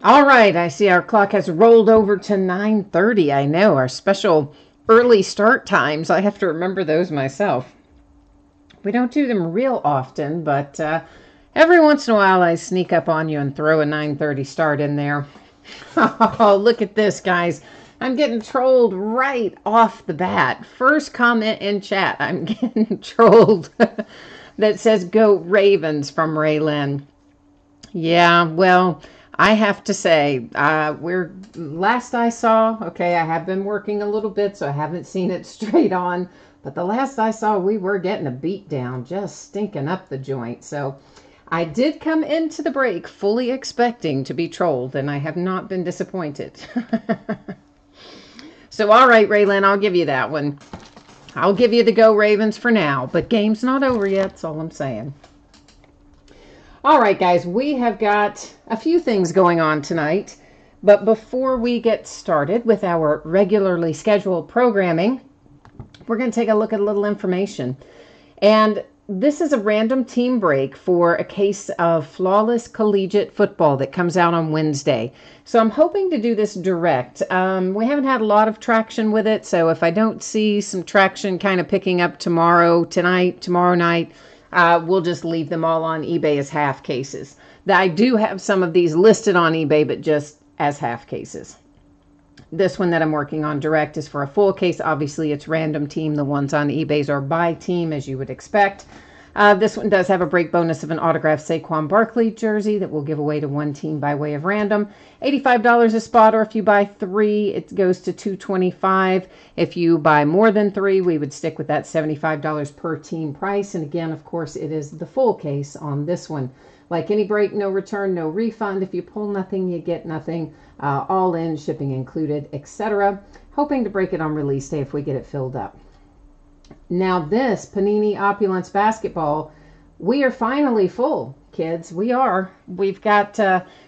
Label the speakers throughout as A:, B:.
A: All right, I see our clock has rolled over to 9:30. I know, our special early start times. I have to remember those myself. We don't do them real often, but every once in a while I sneak up on you and throw a 9:30 start in there. Oh, look at this, guys. I'm getting trolled right off the bat. First comment in chat, I'm getting trolled that says "Go Ravens" from Raylan. Yeah, well, I have to say, we're last I saw. Okay, I have been working a little bit, so I haven't seen it straight on. But the last I saw, we were getting a beat down, just stinking up the joint. So I did come into the break fully expecting to be trolled, and I have not been disappointed. So, all right, Raylan, I'll give you that one. I'll give you the Go Ravens for now, but game's not over yet. That's all I'm saying. All right, guys, we have got a few things going on tonight. But before we get started with our regularly scheduled programming, we're going to take a look at a little information. And this is a random team break for a case of Flawless Collegiate Football that comes out on Wednesday. So I'm hoping to do this direct. We haven't had a lot of traction with it, so if I don't see some traction kind of picking up tomorrow night, we'll just leave them all on eBay as half cases. I do have some of these listed on eBay, but just as half cases. This one that I'm working on direct is for a full case. Obviously, it's random team. The ones on eBay's are by team, as you would expect. This one does have a break bonus of an autographed Saquon Barkley jersey that we'll give away to one team by way of random. $85 a spot, or if you buy 3, it goes to $225. If you buy more than 3, we would stick with that $75 per team price. And again, of course, it is the full case on this one. Like any break, no return, no refund. If you pull nothing, you get nothing. All in, shipping included, etc. Hoping to break it on release day if we get it filled up. Now this Panini Opulence basketball, we are finally full, kids. We are. We've got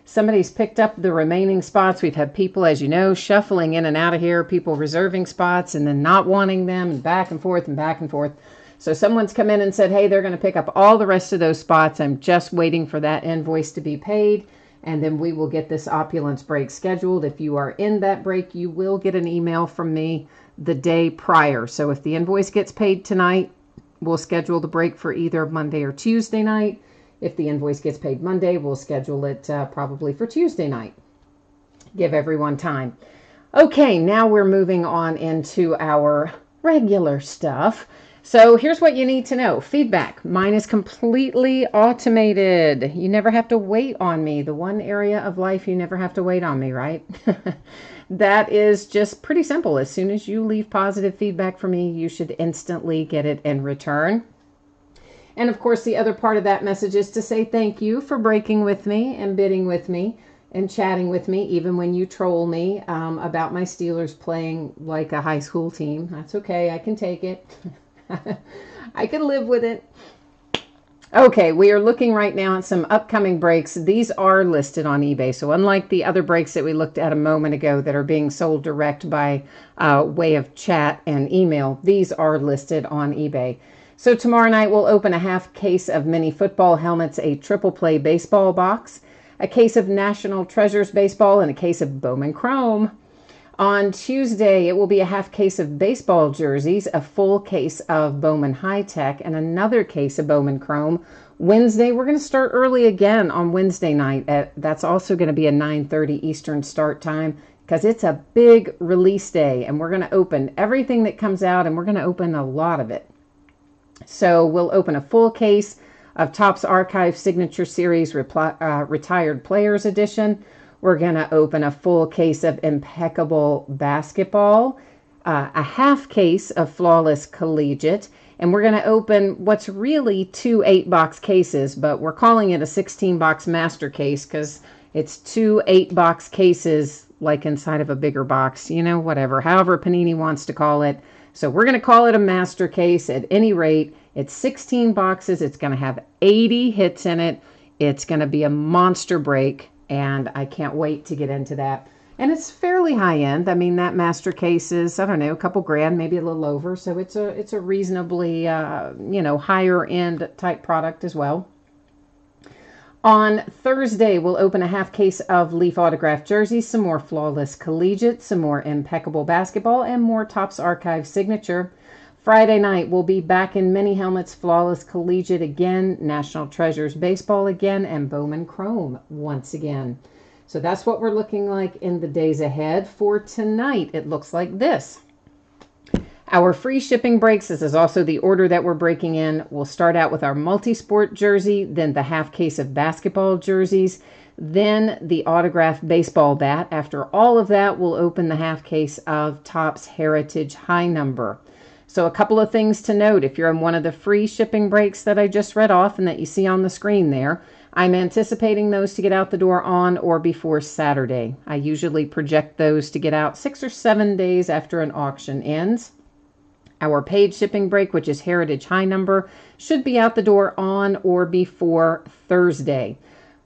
A: somebody's picked up the remaining spots. We've had people, as you know, shuffling in and out of here, people reserving spots and then not wanting them, and back and forth and back and forth. So someone's come in and said, hey, they're going to pick up all the rest of those spots. I'm just waiting for that invoice to be paid, and then we will get this Opulence break scheduled. If you are in that break, you will get an email from me the day prior. So if the invoice gets paid tonight, we'll schedule the break for either Monday or Tuesday night. If the invoice gets paid Monday, we'll schedule it probably for Tuesday night. Give everyone time. Okay, now we're moving on into our regular stuff. So here's what you need to know. Feedback. Mine is completely automated. You never have to wait on me. The one area of life you never have to wait on me, right? That is just pretty simple. As soon as you leave positive feedback for me, you should instantly get it in return. And of course, the other part of that message is to say thank you for breaking with me and bidding with me and chatting with me, even when you troll me about my Steelers playing like a high school team. That's okay. I can take it. I can live with it. Okay, we are looking right now at some upcoming breaks. These are listed on eBay. So unlike the other breaks that we looked at a moment ago that are being sold direct by way of chat and email, these are listed on eBay. So tomorrow night we'll open a half case of mini football helmets, a triple play baseball box, a case of National Treasures baseball, and a case of Bowman Chrome. On Tuesday, it will be a half case of baseball jerseys, a full case of Bowman High Tech, and another case of Bowman Chrome. Wednesday, we're going to start early again on Wednesday night. That's also going to be a 9:30 Eastern start time because it's a big release day, and we're going to open everything that comes out, and we're going to open a lot of it. So we'll open a full case of Topps Archive Signature Series Retired Players Edition. We're going to open a full case of Impeccable Basketball, a half case of Flawless Collegiate, and we're going to open what's really 2 8-box cases, but we're calling it a 16-box master case because it's 2 8-box cases like inside of a bigger box, whatever, however Panini wants to call it. So we're going to call it a master case. At any rate, it's 16 boxes. It's going to have 80 hits in it. It's going to be a monster break. And I can't wait to get into that. And it's fairly high end. I mean, that master case is, I don't know, a couple grand, maybe a little over. So it's a reasonably, higher end type product as well. On Thursday, we'll open a half case of Leaf autographed jerseys, some more Flawless Collegiate, some more Impeccable Basketball, and more Topps Archive Signature. Friday night, we'll be back in Mini Helmets, Flawless Collegiate again, National Treasures Baseball again, and Bowman Chrome once again. So that's what we're looking like in the days ahead. For tonight, it looks like this. Our free shipping breaks, this is also the order that we're breaking in. We'll start out with our multi-sport jersey, then the half case of basketball jerseys, then the autographed baseball bat. After all of that, we'll open the half case of Topps Heritage High Number. So a couple of things to note. If you're on one of the free shipping breaks that I just read off and that you see on the screen there, I'm anticipating those to get out the door on or before Saturday. I usually project those to get out 6 or 7 days after an auction ends. Our paid shipping break, which is Heritage High Number, should be out the door on or before Thursday.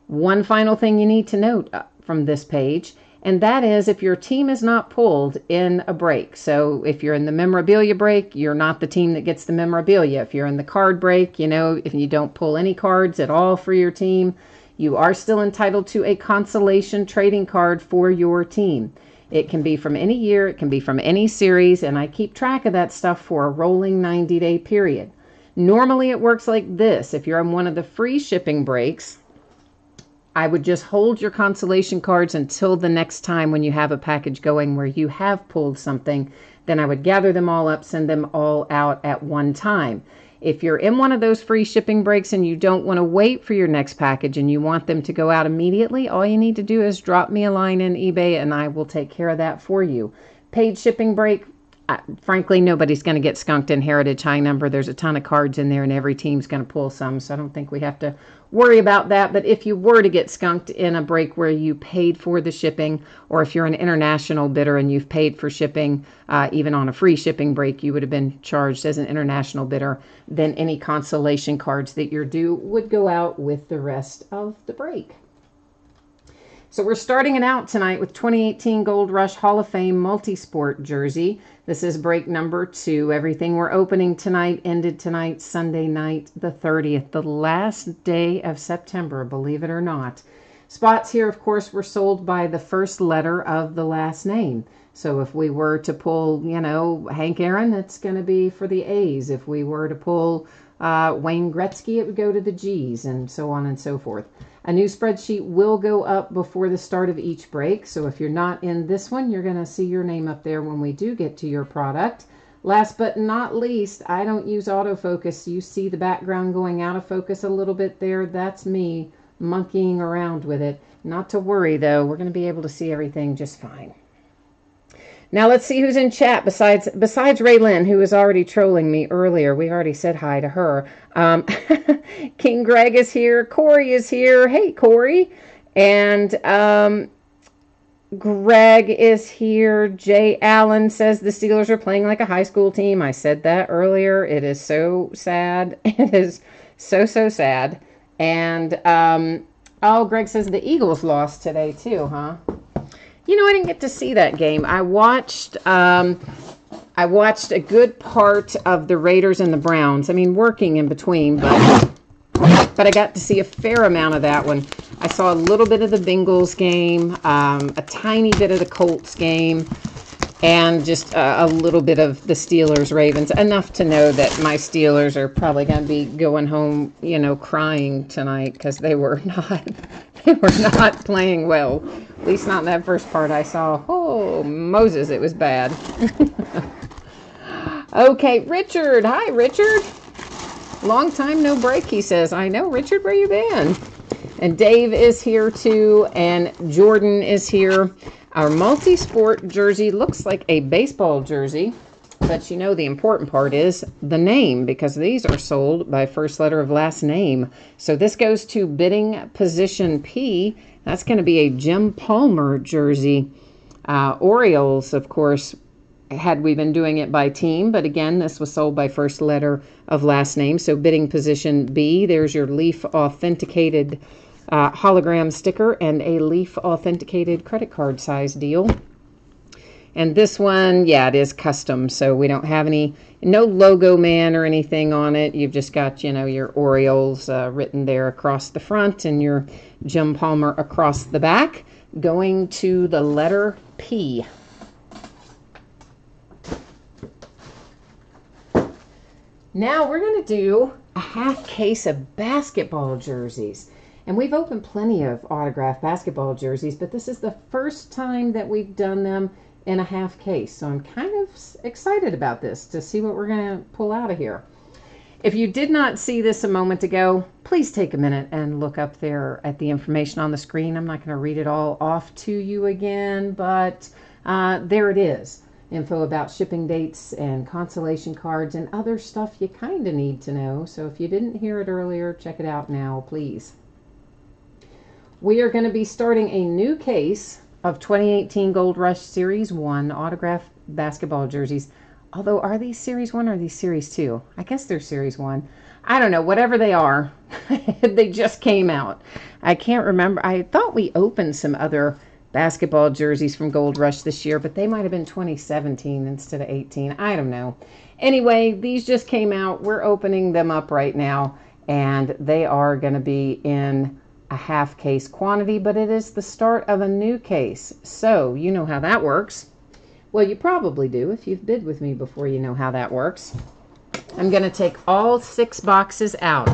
A: One final thing you need to note from this page, and that is if your team is not pulled in a break. So if you're in the memorabilia break, you're not the team that gets the memorabilia. If you're in the card break, if you don't pull any cards at all for your team, you are still entitled to a consolation trading card for your team. It can be from any year, it can be from any series, and I keep track of that stuff for a rolling 90-day period. Normally it works like this. If you're on one of the free shipping breaks, I would just hold your consolation cards until the next time when you have a package going where you have pulled something. Then I would gather them all up, send them all out at one time. If you're in one of those free shipping breaks and you don't want to wait for your next package and you want them to go out immediately, all you need to do is drop me a line in eBay and I will take care of that for you. Paid shipping break, frankly, nobody's going to get skunked in Heritage High Number. There's a ton of cards in there and every team's going to pull some, so I don't think we have to worry about that. But if you were to get skunked in a break where you paid for the shipping, or if you're an international bidder and you've paid for shipping, even on a free shipping break, you would have been charged as an international bidder, then any consolation cards that you're due would go out with the rest of the break. So we're starting it out tonight with 2018 Gold Rush Hall of Fame Multisport jersey. This is break number 2. Everything we're opening tonight ended tonight, Sunday night, the 30th, the last day of September, believe it or not. Spots here, of course, were sold by the first letter of the last name. So if we were to pull, Hank Aaron, that's going to be for the A's. If we were to pull Wayne Gretzky, it would go to the G's, and so on and so forth. A new spreadsheet will go up before the start of each break. So if you're not in this one, you're going to see your name up there when we do get to your product. Last but not least, I don't use autofocus. You see the background going out of focus a little bit there. That's me monkeying around with it. Not to worry, though. We're going to be able to see everything just fine. Now let's see who's in chat besides Raylyn, who was already trolling me earlier. We already said hi to her. King Greg is here. Corey is here. Hey, Corey. And Greg is here. Jay Allen says the Steelers are playing like a high school team. I said that earlier. It is so sad. It is so sad. And, Greg says the Eagles lost today too, huh? I didn't get to see that game. I watched a good part of the Raiders and the Browns. I mean, working in between, but I got to see a fair amount of that one. I saw a little bit of the Bengals game, a tiny bit of the Colts game, and just a little bit of the Steelers-Ravens. Enough to know that my Steelers are probably going to be going home, crying tonight because they were not playing well. At least not in that first part I saw. Oh, Moses, it was bad. Okay, Richard. Hi, Richard. Long time no break, he says. I know, Richard, where you been? And Dave is here, too, and Jordan is here. Our multi-sport jersey looks like a baseball jersey, but the important part is the name, because these are sold by first letter of last name. So this goes to bidding position P. That's going to be a Jim Palmer jersey. Orioles, of course, had we been doing it by team, but again, this was sold by first letter of last name. So bidding position B, there's your Leaf authenticated hologram sticker and a Leaf authenticated credit card size deal. And this one, yeah, it is custom, so we don't have no logo man or anything on it. You've just got, you know, your Orioles written there across the front and your Jim Palmer across the back, going to the letter P. Now we're going to do a half case of basketball jerseys. And we've opened plenty of autographed basketball jerseys, but this is the first time that we've done them in a half case. So I'm kind of excited about this to see what we're going to pull out of here. If you did not see this a moment ago, please take a minute and look up there at the information on the screen. I'm not going to read it all off to you again, but there it is. Info about shipping dates and consolation cards and other stuff you kind of need to know. So if you didn't hear it earlier, check it out now, please. We are going to be starting a new case of 2018 Gold Rush Series 1 autographed basketball jerseys. Although, are these Series 1 or are these Series 2? I guess they're Series 1. I don't know. Whatever they are, they just came out. I can't remember. I thought we opened some other basketball jerseys from Gold Rush this year, but they might have been 2017 instead of 18. I don't know. Anyway, these just came out. We're opening them up right now, and they are going to be in a half case quantity, but it is the start of a new case. So you know how that works. Well, you probably do. If you've bid with me before, you know how that works. I'm going to take all 6 boxes out.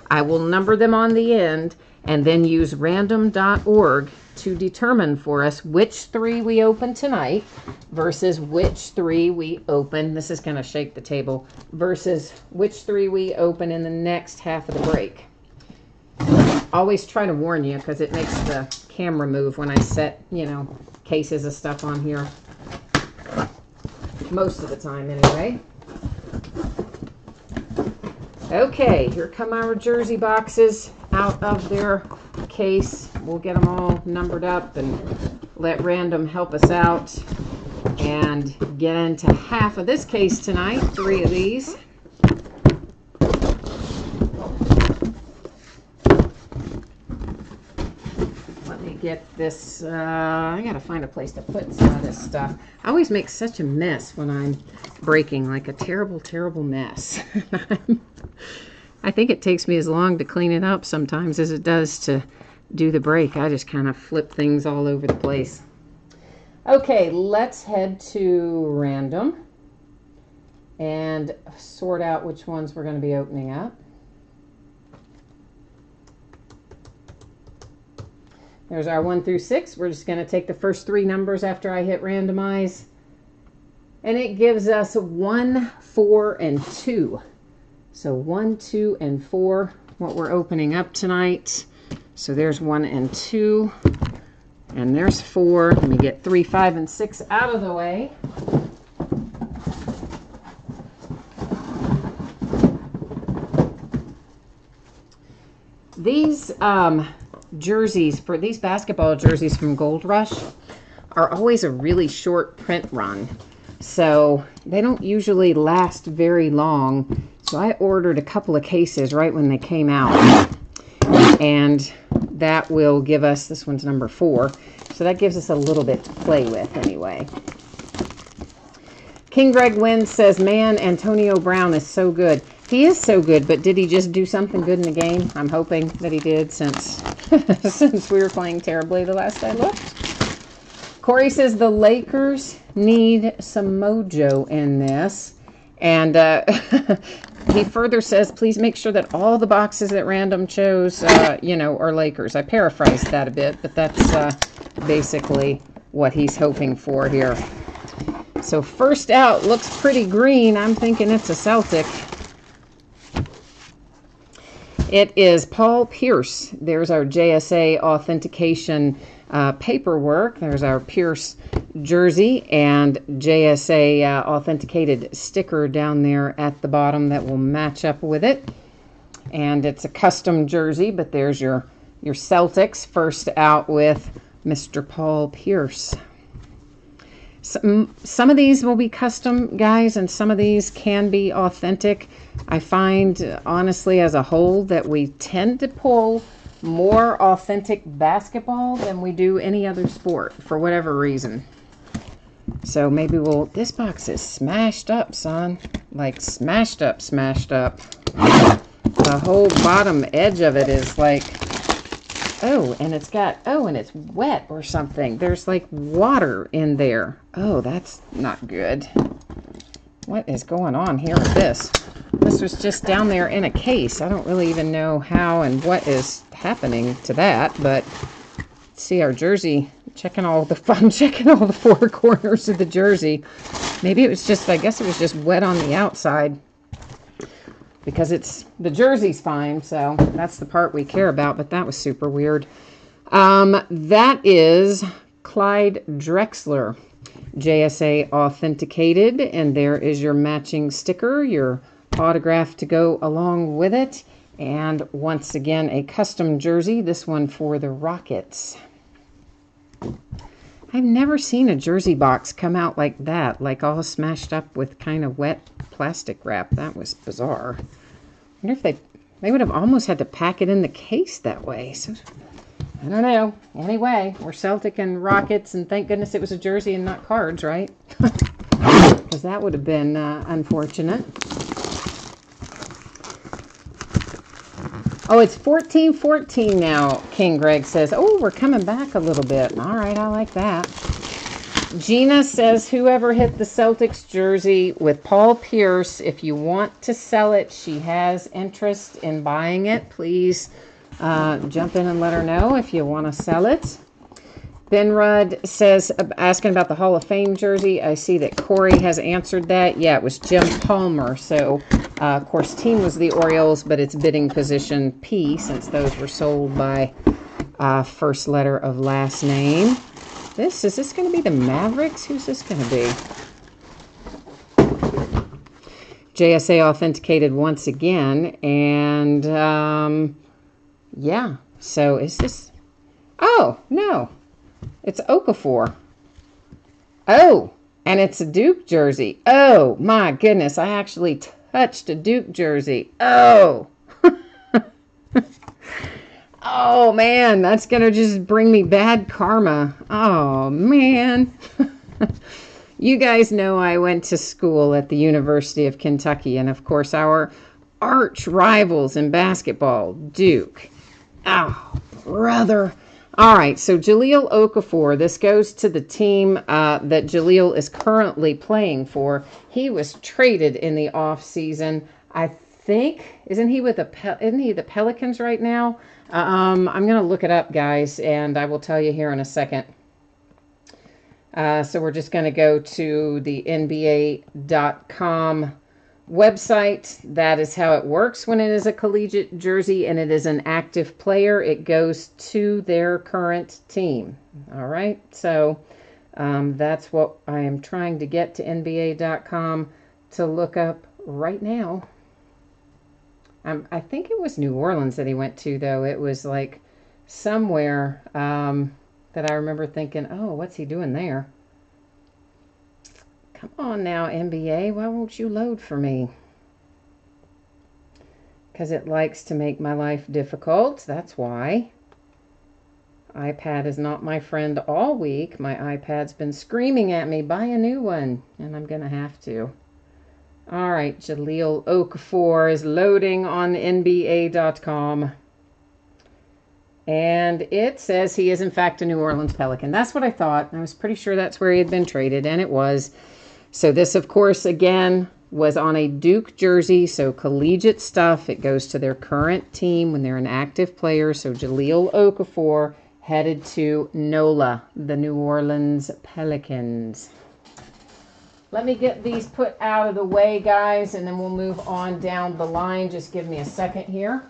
A: I will number them on the end and then use random.org to determine for us which 3 we open tonight versus which 3 we open. This is going to shake the table. Versus which 3 we open in the next half of the break. Always try to warn you because it makes the camera move when I set, you know, cases of stuff on here. Most of the time, anyway. Okay, here come our jersey boxes out of their case. We'll get them all numbered up and let Random help us out and get into half of this case tonight. 3 of these. Get this, I gotta find a place to put some of this stuff. I always make such a mess when I'm breaking, like a terrible, terrible mess. I think it takes me as long to clean it up sometimes as it does to do the break. I just kind of flip things all over the place. Okay, let's head to Random and sort out which ones we're going to be opening up. There's our 1 through 6. We're just going to take the first 3 numbers after I hit randomize. And it gives us 1, 4, and 2. So 1, 2, and 4, what we're opening up tonight. So there's 1 and 2. And there's 4. Let me get 3, 5, and 6 out of the way. These jerseys, for these basketball jerseys from Gold Rush, are always a really short print run. So they don't usually last very long. So I ordered a couple of cases right when they came out. And that will give us, this one's number 4. So that gives us a little bit to play with anyway. King Greg Wynn says, man, Antonio Brown is so good. He is so good, but did he just do something good in the game? I'm hoping that he did since since we were playing terribly the last I looked. Corey says the Lakers need some mojo in this. And he further says, please make sure that all the boxes that Random chose, you know, are Lakers. I paraphrased that a bit, but that's basically what he's hoping for here. So first out looks pretty green. I'm thinking it's a Celtic. It is Paul Pierce. There's our JSA authentication paperwork. There's our Pierce jersey and JSA authenticated sticker down there at the bottom that will match up with it. And it's a custom jersey, but there's your Celtics. First out with Mr. Paul Pierce. Some of these will be custom, guys, and some of these can be authentic. I find, honestly, as a whole, that we tend to pull more authentic basketball than we do any other sport, for whatever reason. So maybe we'll... This box is smashed up, son. Like smashed up, smashed up. The whole bottom edge of it is like... Oh, and it's got... Oh, and it's wet or something. There's like water in there. Oh, that's not good. What is going on here with this? This was just down there in a case. I don't really even know how and what is happening to that, but see our jersey, checking all the I'm checking all the four corners of the jersey. Maybe it was just, I guess it was just wet on the outside because the jersey's fine, so that's the part we care about, but that was super weird. That is Clyde Drexler, JSA authenticated, and there is your matching sticker, your autograph to go along with it, and once again a custom jersey, this one for the Rockets. I've never seen a jersey box come out like that, like all smashed up with kind of wet plastic wrap. That was bizarre. I wonder if they would have almost had to pack it in the case that way. So I don't know. Anyway, we're Celtic and Rockets, and thank goodness it was a jersey and not cards, right? Because that would have been unfortunate. Oh, it's 14-14 now, King Greg says. Oh, we're coming back a little bit. All right, I like that. Gina says, whoever hit the Celtics jersey with Paul Pierce, if you want to sell it, she has interest in buying it. Please jump in and let her know if you want to sell it. Ben Rudd says, asking about the Hall of Fame jersey. I see that Corey has answered that. Yeah, it was Jim Palmer. So, of course, team was the Orioles, but it's bidding position P, since those were sold by first letter of last name. Is this going to be the Mavericks? Who's this going to be? JSA authenticated once again. And, yeah. So, is this... Oh, no. It's Okafor. Oh, and it's a Duke jersey. Oh, my goodness. I actually touched a Duke jersey. Oh. Oh, man. That's going to just bring me bad karma. Oh, man. You guys know I went to school at the University of Kentucky. And, of course, our arch rivals in basketball, Duke. Oh, brother. All right, so Jahlil Okafor, this goes to the team that Jahlil is currently playing for. He was traded in the offseason. I think, isn't he the Pelicans right now? I'm going to look it up, guys, and I will tell you here in a second. So we're just going to go to the NBA.com website. That is how it works when it is a collegiate jersey and it is an active player. It goes to their current team. All right, so that's what I am trying to get to NBA.com to look up right now. I think it was New Orleans that he went to, though. It was like somewhere that I remember thinking, oh, what's he doing there? Come on now, NBA. Why won't you load for me? Because it likes to make my life difficult. That's why. iPad is not my friend all week. My iPad's been screaming at me, buy a new one. And I'm going to have to. All right, Jahlil Okafor is loading on NBA.com. And it says he is, in fact, a New Orleans Pelican. That's what I thought. I was pretty sure that's where he had been traded, and it was. So this, of course, again, was on a Duke jersey, so collegiate stuff. It goes to their current team when they're an active player. So Jahlil Okafor headed to NOLA, the New Orleans Pelicans. Let me get these put out of the way, guys, and then we'll move on down the line. Just give me a second here.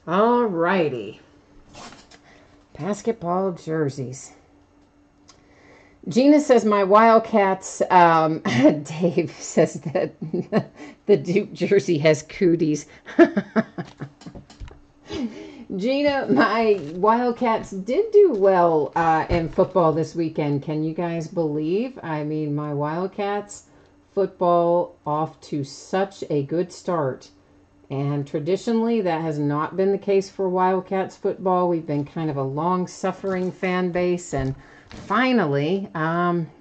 A: All righty. Basketball jerseys. Gina says my Wildcats, Dave says that the Duke jersey has cooties. Gina, my Wildcats did do well in football this weekend. Can you guys believe? I mean, my Wildcats football off to such a good start. And traditionally, that has not been the case for Wildcats football. We've been kind of a long-suffering fan base, and finally,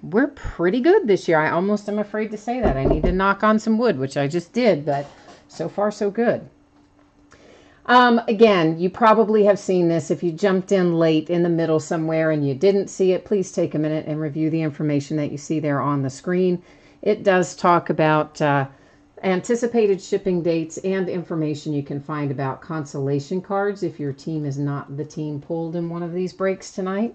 A: we're pretty good this year. I almost am afraid to say that. I need to knock on some wood, which I just did, but so far, so good. Again, you probably have seen this. If you jumped in late in the middle somewhere and you didn't see it, please take a minute and review the information that you see there on the screen. It does talk about anticipated shipping dates and information you can find about consolation cards if your team is not the team pulled in one of these breaks tonight.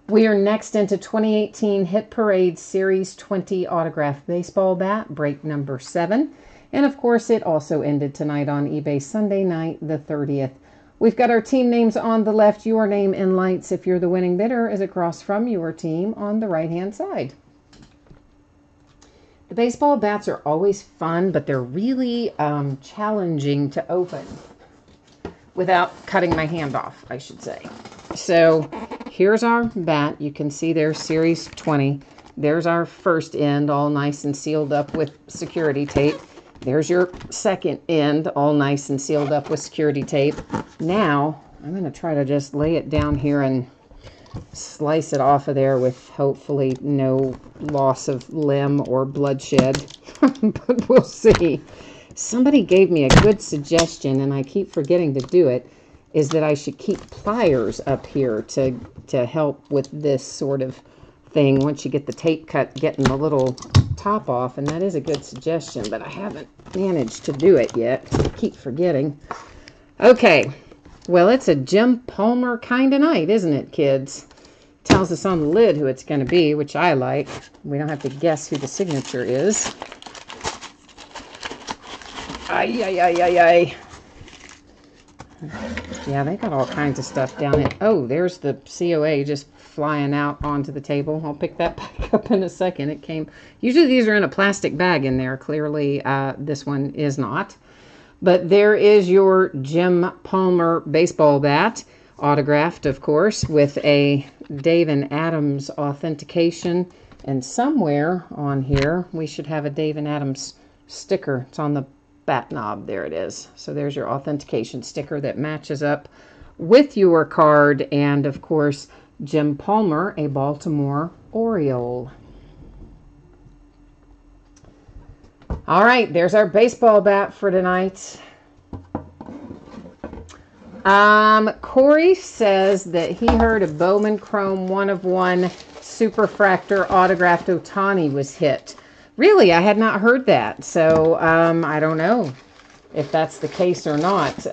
A: We are next into 2018 Hit Parade Series 20 Autograph Baseball Bat, break number 7. And of course, it also ended tonight on eBay Sunday night, the 30th. We've got our team names on the left, your name in lights if you're the winning bidder, is across from your team on the right-hand side. The baseball bats are always fun, but they're really challenging to open without cutting my hand off, I should say. So here's our bat. You can see there's Series 20. There's our first end, all nice and sealed up with security tape. There's your second end, all nice and sealed up with security tape. Now, I'm going to try to just lay it down here and slice it off of there with hopefully no loss of limb or bloodshed. But we'll see. Somebody gave me a good suggestion, and I keep forgetting to do it, is that I should keep pliers up here to help with this sort of thing once you get the tape cut, getting the little top off. And that is a good suggestion, but I haven't managed to do it yet. I keep forgetting. Okay, well, it's a Jim Palmer kind of night, isn't it, kids? Tells us on the lid who it's going to be, which I like. We don't have to guess who the signature is. Ay, ay, ay, ay, ay. Yeah, they got all kinds of stuff down it. Oh, there's the COA just flying out onto the table. I'll pick that back up in a second. It came. Usually these are in a plastic bag in there. Clearly, this one is not. But there is your Jim Palmer baseball bat, autographed, of course, with a Dave and Adams authentication. And somewhere on here, we should have a Dave and Adams sticker. It's on the bat knob. There it is. So there's your authentication sticker that matches up with your card. And, of course, Jim Palmer, a Baltimore Oriole. All right, there's our baseball bat for tonight. Corey says that he heard a Bowman Chrome 1/1 Superfractor autographed Ohtani was hit. Really, I had not heard that, so I don't know if that's the case or not.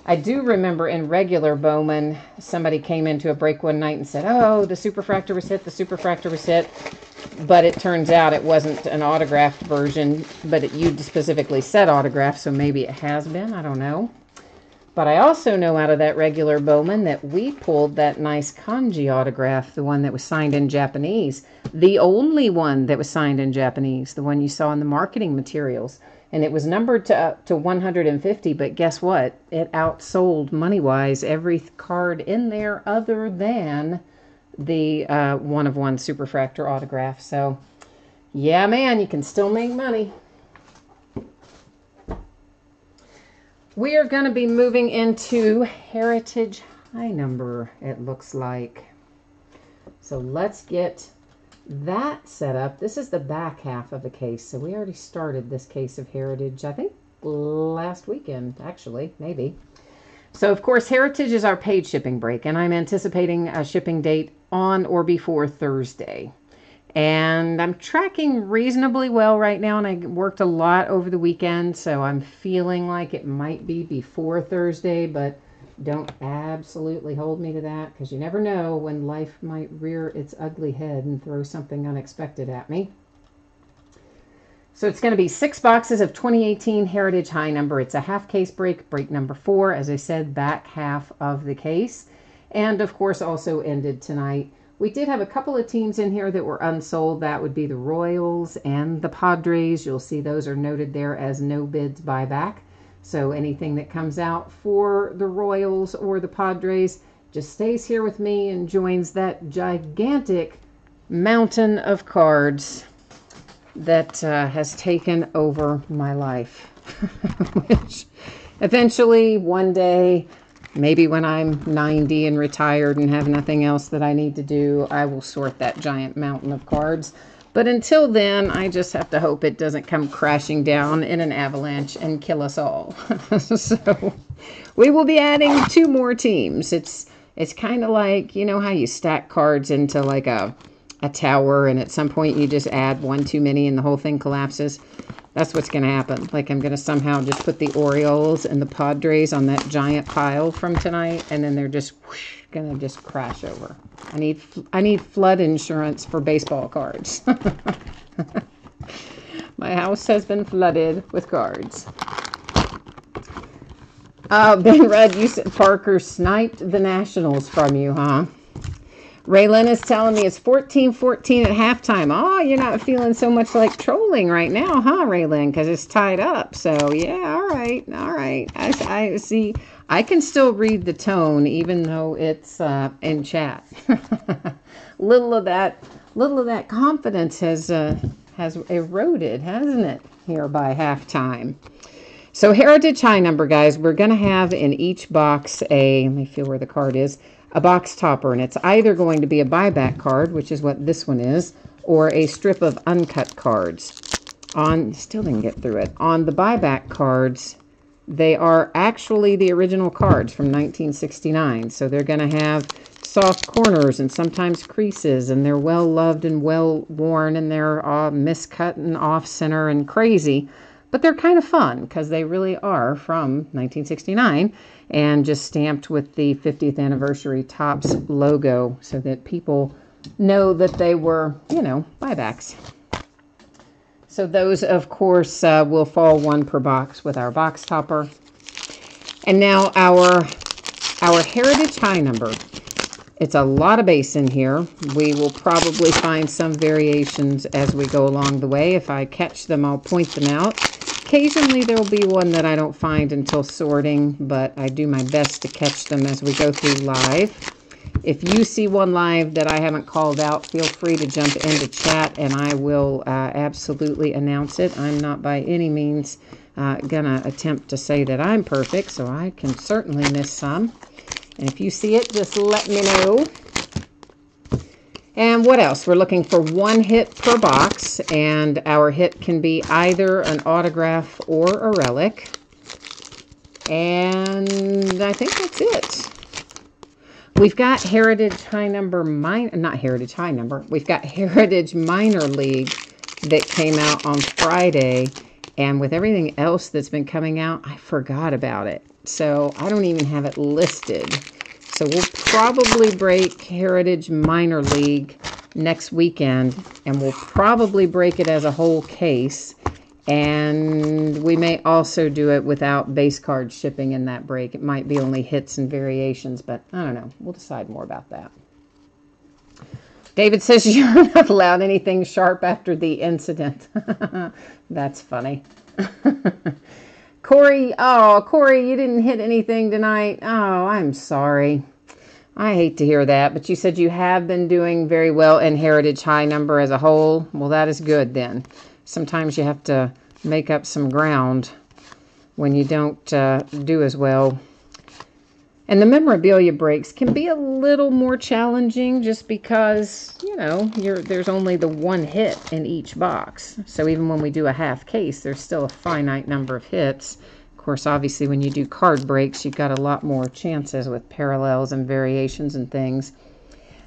A: I do remember in regular Bowman, somebody came into a break one night and said, oh, the Superfractor was hit, the Superfractor was hit. But it turns out it wasn't an autographed version, but you specifically said autograph, so maybe it has been. I don't know. But I also know out of that regular Bowman that we pulled that nice kanji autograph, the one that was signed in Japanese. The only one that was signed in Japanese, the one you saw in the marketing materials. And it was numbered to 150, but guess what? It outsold money-wise every card in there other than the 1/1 Superfractor autograph. So, yeah, man, you can still make money. We are going to be moving into Heritage High Number, it looks like. So let's get that set up. This is the back half of the case. So we already started this case of Heritage, I think, last weekend, actually, maybe. So, of course, Heritage is our paid shipping break, and I'm anticipating a shipping date on or before Thursday. And I'm tracking reasonably well right now, and I worked a lot over the weekend, so I'm feeling like it might be before Thursday, but don't absolutely hold me to that, because you never know when life might rear its ugly head and throw something unexpected at me. So it's going to be 6 boxes of 2018 Heritage High Number. It's a half case break, break number 4, as I said, back half of the case. And, of course, also ended tonight. We did have a couple of teams in here that were unsold. That would be the Royals and the Padres. You'll see those are noted there as no bids buyback. So anything that comes out for the Royals or the Padres just stays here with me and joins that gigantic mountain of cards that has taken over my life. Which eventually, one day, maybe when I'm 90 and retired and have nothing else that I need to do, I will sort that giant mountain of cards. But until then, I just have to hope it doesn't come crashing down in an avalanche and kill us all. So we will be adding 2 more teams. It's kind of like, you know how you stack cards into like a tower, and at some point you just add 1 too many and the whole thing collapses. That's what's going to happen. Like, I'm going to somehow just put the Orioles and the Padres on that giant pile from tonight, and then they're just going to just crash over. I need flood insurance for baseball cards. My house has been flooded with cards. Ben Rudd, you said Parker sniped the Nationals from you, huh? Raylan is telling me it's 14-14 at halftime. Oh, you're not feeling so much like trolling right now, huh, Raylan? Because it's tied up. So, yeah, all right. I see. I can still read the tone, even though it's in chat. Little of that confidence has eroded, hasn't it, here by halftime? So, Heritage High Number, guys, we're going to have in each box let me feel where the card is, a box topper, and it's either going to be a buyback card, which is what this one is, or a strip of uncut cards. Still didn't get through it. On the buyback cards, they are actually the original cards from 1969. So they're going to have soft corners and sometimes creases, and they're well loved and well worn, and they're miscut and off center and crazy. But they're kind of fun because they really are from 1969 and just stamped with the 50th anniversary Topps logo so that people know that they were, buybacks. So those, of course, will fall 1 per box with our box topper. And now our Heritage High Number. It's a lot of base in here. We will probably find some variations as we go along the way. If I catch them, I'll point them out. Occasionally there will be one that I don't find until sorting, but I do my best to catch them as we go through live. If you see one live that I haven't called out, feel free to jump into chat and I will absolutely announce it. I'm not by any means gonna attempt to say that I'm perfect, so I can certainly miss some. And if you see it, just let me know. And what else? We're looking for 1 hit per box, and our hit can be either an autograph or a relic. And I think that's it. We've got Heritage High Number, not Heritage High Number. We've got Heritage Minor League that came out on Friday, and with everything else that's been coming out, I forgot about it. So I don't even have it listed. So we'll probably break Heritage Minor League next weekend, and we'll probably break it as a whole case. And we may also do it without base card shipping in that break. It might be only hits and variations, but I don't know. We'll decide more about that. David says you're not allowed anything sharp after the incident. That's funny. Corey, you didn't hit anything tonight. Oh, I'm sorry. I hate to hear that, but you said you have been doing very well in Heritage High Number as a whole. Well, that is good then. Sometimes you have to make up some ground when you don't do as well. And the memorabilia breaks can be a little more challenging just because, there's only the 1 hit in each box. So even when we do a half case, there's still a finite number of hits. Of course, obviously, when you do card breaks, you've got a lot more chances with parallels and variations and things.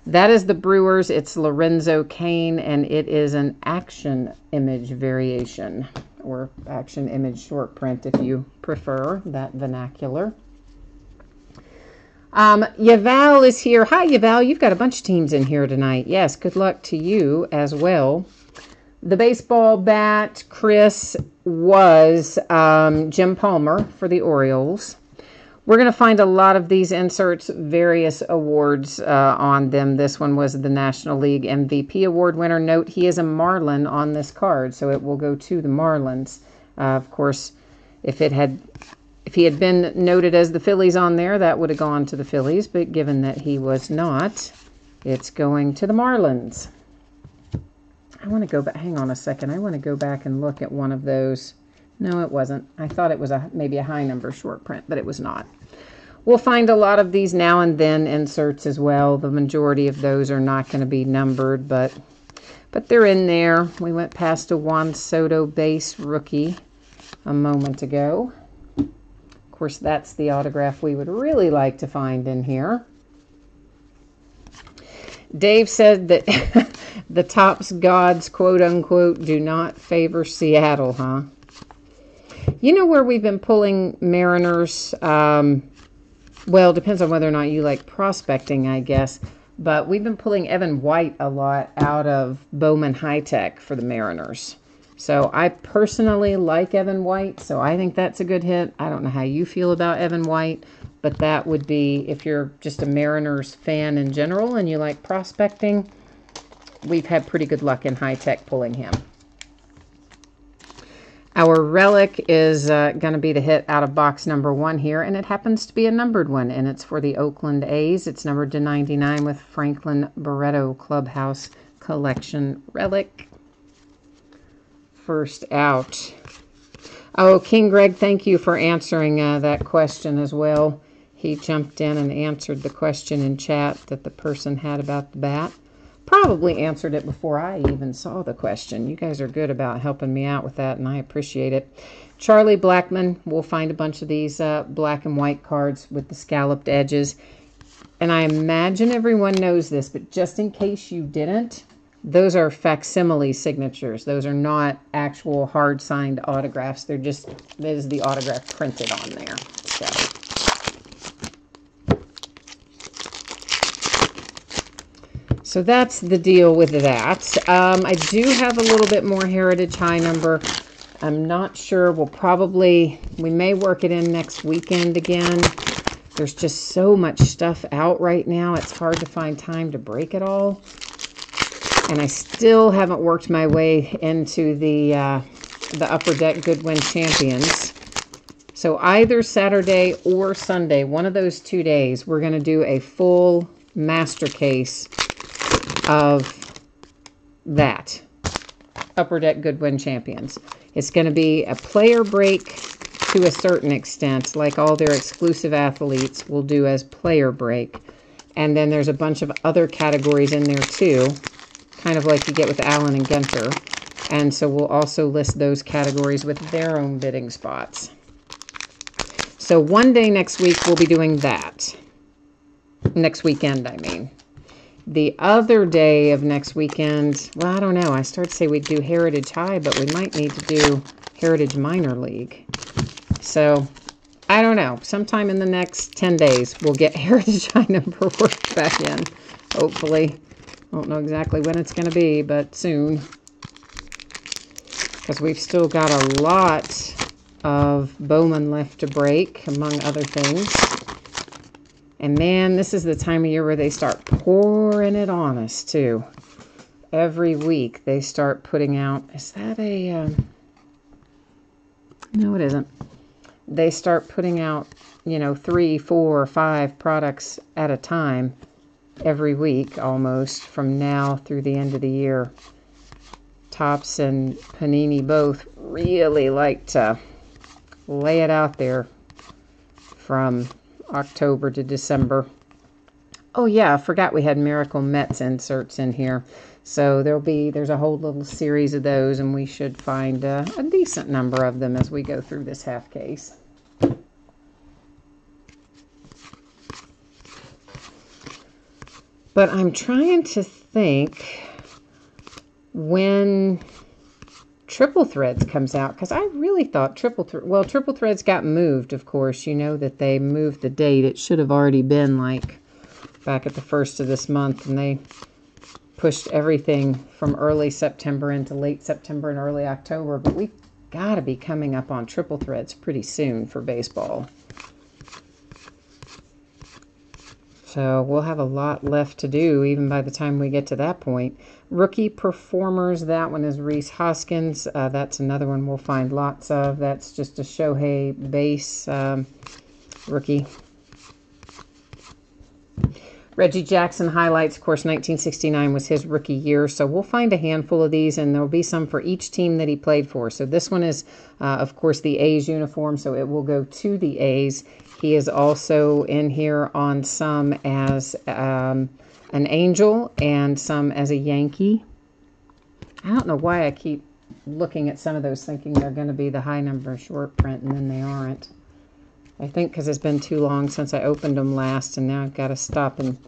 A: That is the Brewers. It's Lorenzo Cain, and it is an action image variation, or action image short print if you prefer that vernacular. Yaval is here. Hi, Yaval. You've got a bunch of teams in here tonight. Yes, good luck to you as well. The baseball bat, Chris, was Jim Palmer for the Orioles. We're going to find a lot of these inserts, various awards on them. This one was the National League MVP award winner. Note, he is a Marlin on this card, so it will go to the Marlins. Of course, if it had If he had been noted as the Phillies on there, that would have gone to the Phillies. But given that he was not, it's going to the Marlins. I want to go back. Hang on a second. I want to go back and look at one of those. No, it wasn't. I thought it was maybe a high number short print, but it was not. We'll find a lot of these now and then inserts as well. The majority of those are not going to be numbered, but they're in there. We went past a Juan Soto base rookie a moment ago. Of course, that's the autograph we would really like to find in here. Dave said that the Topps gods, quote unquote, do not favor Seattle, huh? You know where we've been pulling Mariners? Well, it depends on whether or not you like prospecting, I guess. But we've been pulling Evan White a lot out of Bowman High Tech for the Mariners. So I personally like Evan White, so I think that's a good hit. I don't know how you feel about Evan White, but that would be, if you're just a Mariners fan in general and you like prospecting, we've had pretty good luck in High Tech pulling him. Our relic is going to be the hit out of box number 1 here, and it happens to be a numbered one, and it's for the Oakland A's. It's numbered to 99 with Franklin Barreto Clubhouse Collection relic. First out. Oh, King Greg, thank you for answering that question as well. He jumped in and answered the question in chat that the person had about the bat. Probably answered it before I even saw the question. You guys are good about helping me out with that, and I appreciate it. Charlie Blackman, we'll find a bunch of these black and white cards with the scalloped edges. And I imagine everyone knows this, but just in case you didn't, those are facsimile signatures. Those are not actual hard-signed autographs. They're just, there's the autograph printed on there. So. So that's the deal with that. I do have a little bit more Heritage High number. I'm not sure. We may work it in next weekend again. There's just so much stuff out right now. It's hard to find time to break it all. And I still haven't worked my way into the Upper Deck Goodwin Champions. So either Saturday or Sunday, one of those 2 days, we're going to do a full master case of that Upper Deck Goodwin Champions. It's going to be a player break to a certain extent, like all their exclusive athletes will do as player break. And then there's a bunch of other categories in there too, kind of like you get with Allen and Gunter. And so we'll also list those categories with their own bidding spots. So one day next week we'll be doing that. Next weekend, I mean. The other day of next weekend, well, I don't know. I started to say we'd do Heritage High, but we might need to do Heritage Minor League. So, I don't know. Sometime in the next 10 days, we'll get Heritage High number work back in. Hopefully. I don't know exactly when it's going to be, but soon. Because we've still got a lot of Bowman left to break, among other things. And man, this is the time of year where they start pouring it on us, too. Every week they start putting out, is that a, no it isn't. They start putting out, 3, 4, 5 products at a time every week, almost, from now through the end of the year. Topps and Panini both really like to lay it out there from October to December. Oh yeah, I forgot we had Miracle Mets inserts in here. So there's a whole little series of those, and we should find a decent number of them as we go through this half case. But I'm trying to think when Triple Threads comes out, because I really thought Triple Threads got moved, of course. You know that they moved the date. It should have already been like back at the first of this month, and they pushed everything from early September into late September and early October. But we've got to be coming up on Triple Threads pretty soon for baseball. So we'll have a lot left to do even by the time we get to that point. Rookie Performers, that one is Rhys Hoskins. That's another one we'll find lots of. That's just a Shohei base rookie. Reggie Jackson highlights, of course, 1969 was his rookie year, so we'll find a handful of these, and there'll be some for each team that he played for. So this one is, of course, the A's uniform, so it will go to the A's. He is also in here on some as an Angel and some as a Yankee. I don't know why I keep looking at some of those thinking they're going to be the high number short print, and then they aren't. I think because it's been too long since I opened them last, and now I've got to stop and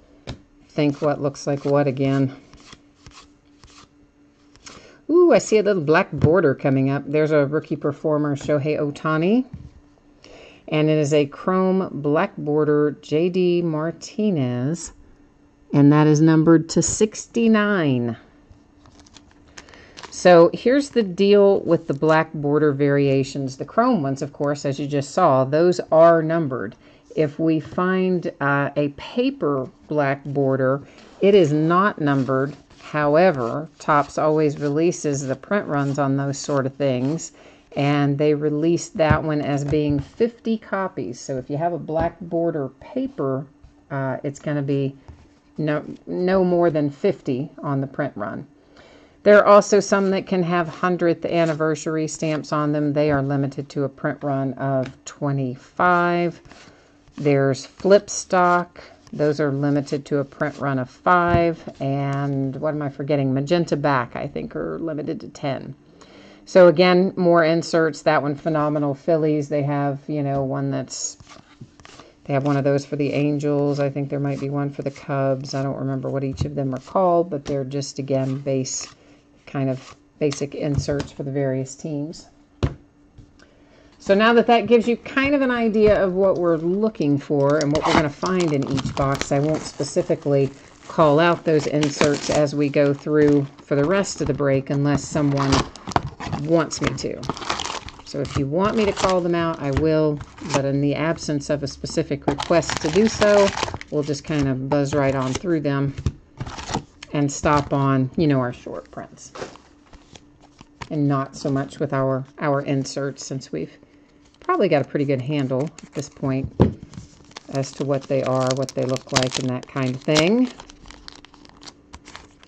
A: think what looks like what again. Ooh, I see a little black border coming up. There's a Rookie Performer, Shohei Ohtani. And it is a chrome black border, J.D. Martinez. And that is numbered to 69. So here's the deal with the black border variations. The chrome ones, of course, as you just saw, those are numbered. If we find a paper black border, it is not numbered. However, Topps always releases the print runs on those sort of things. And they released that one as being 50 copies. So if you have a black border paper, it's going to be no more than 50 on the print run. There are also some that can have 100th anniversary stamps on them. They are limited to a print run of 25. There's flip stock. Those are limited to a print run of 5. And what am I forgetting? Magenta back, I think, are limited to 10. So again, more inserts. That one, Phenomenal Phillies. They have, you know, one that's... They have one of those for the Angels. I think there might be one for the Cubs. I don't remember what each of them are called, but they're just, again, kind of basic inserts for the various teams. So now that gives you kind of an idea of what we're looking for and what we're going to find in each box, I won't specifically call out those inserts as we go through for the rest of the break unless someone wants me to. So if you want me to call them out, I will, but in the absence of a specific request to do so, we'll just kind of buzz right on through them and stop on, you know, our short prints. And not so much with our inserts, since we've probably got a pretty good handle at this point as to what they are, what they look like, and that kind of thing.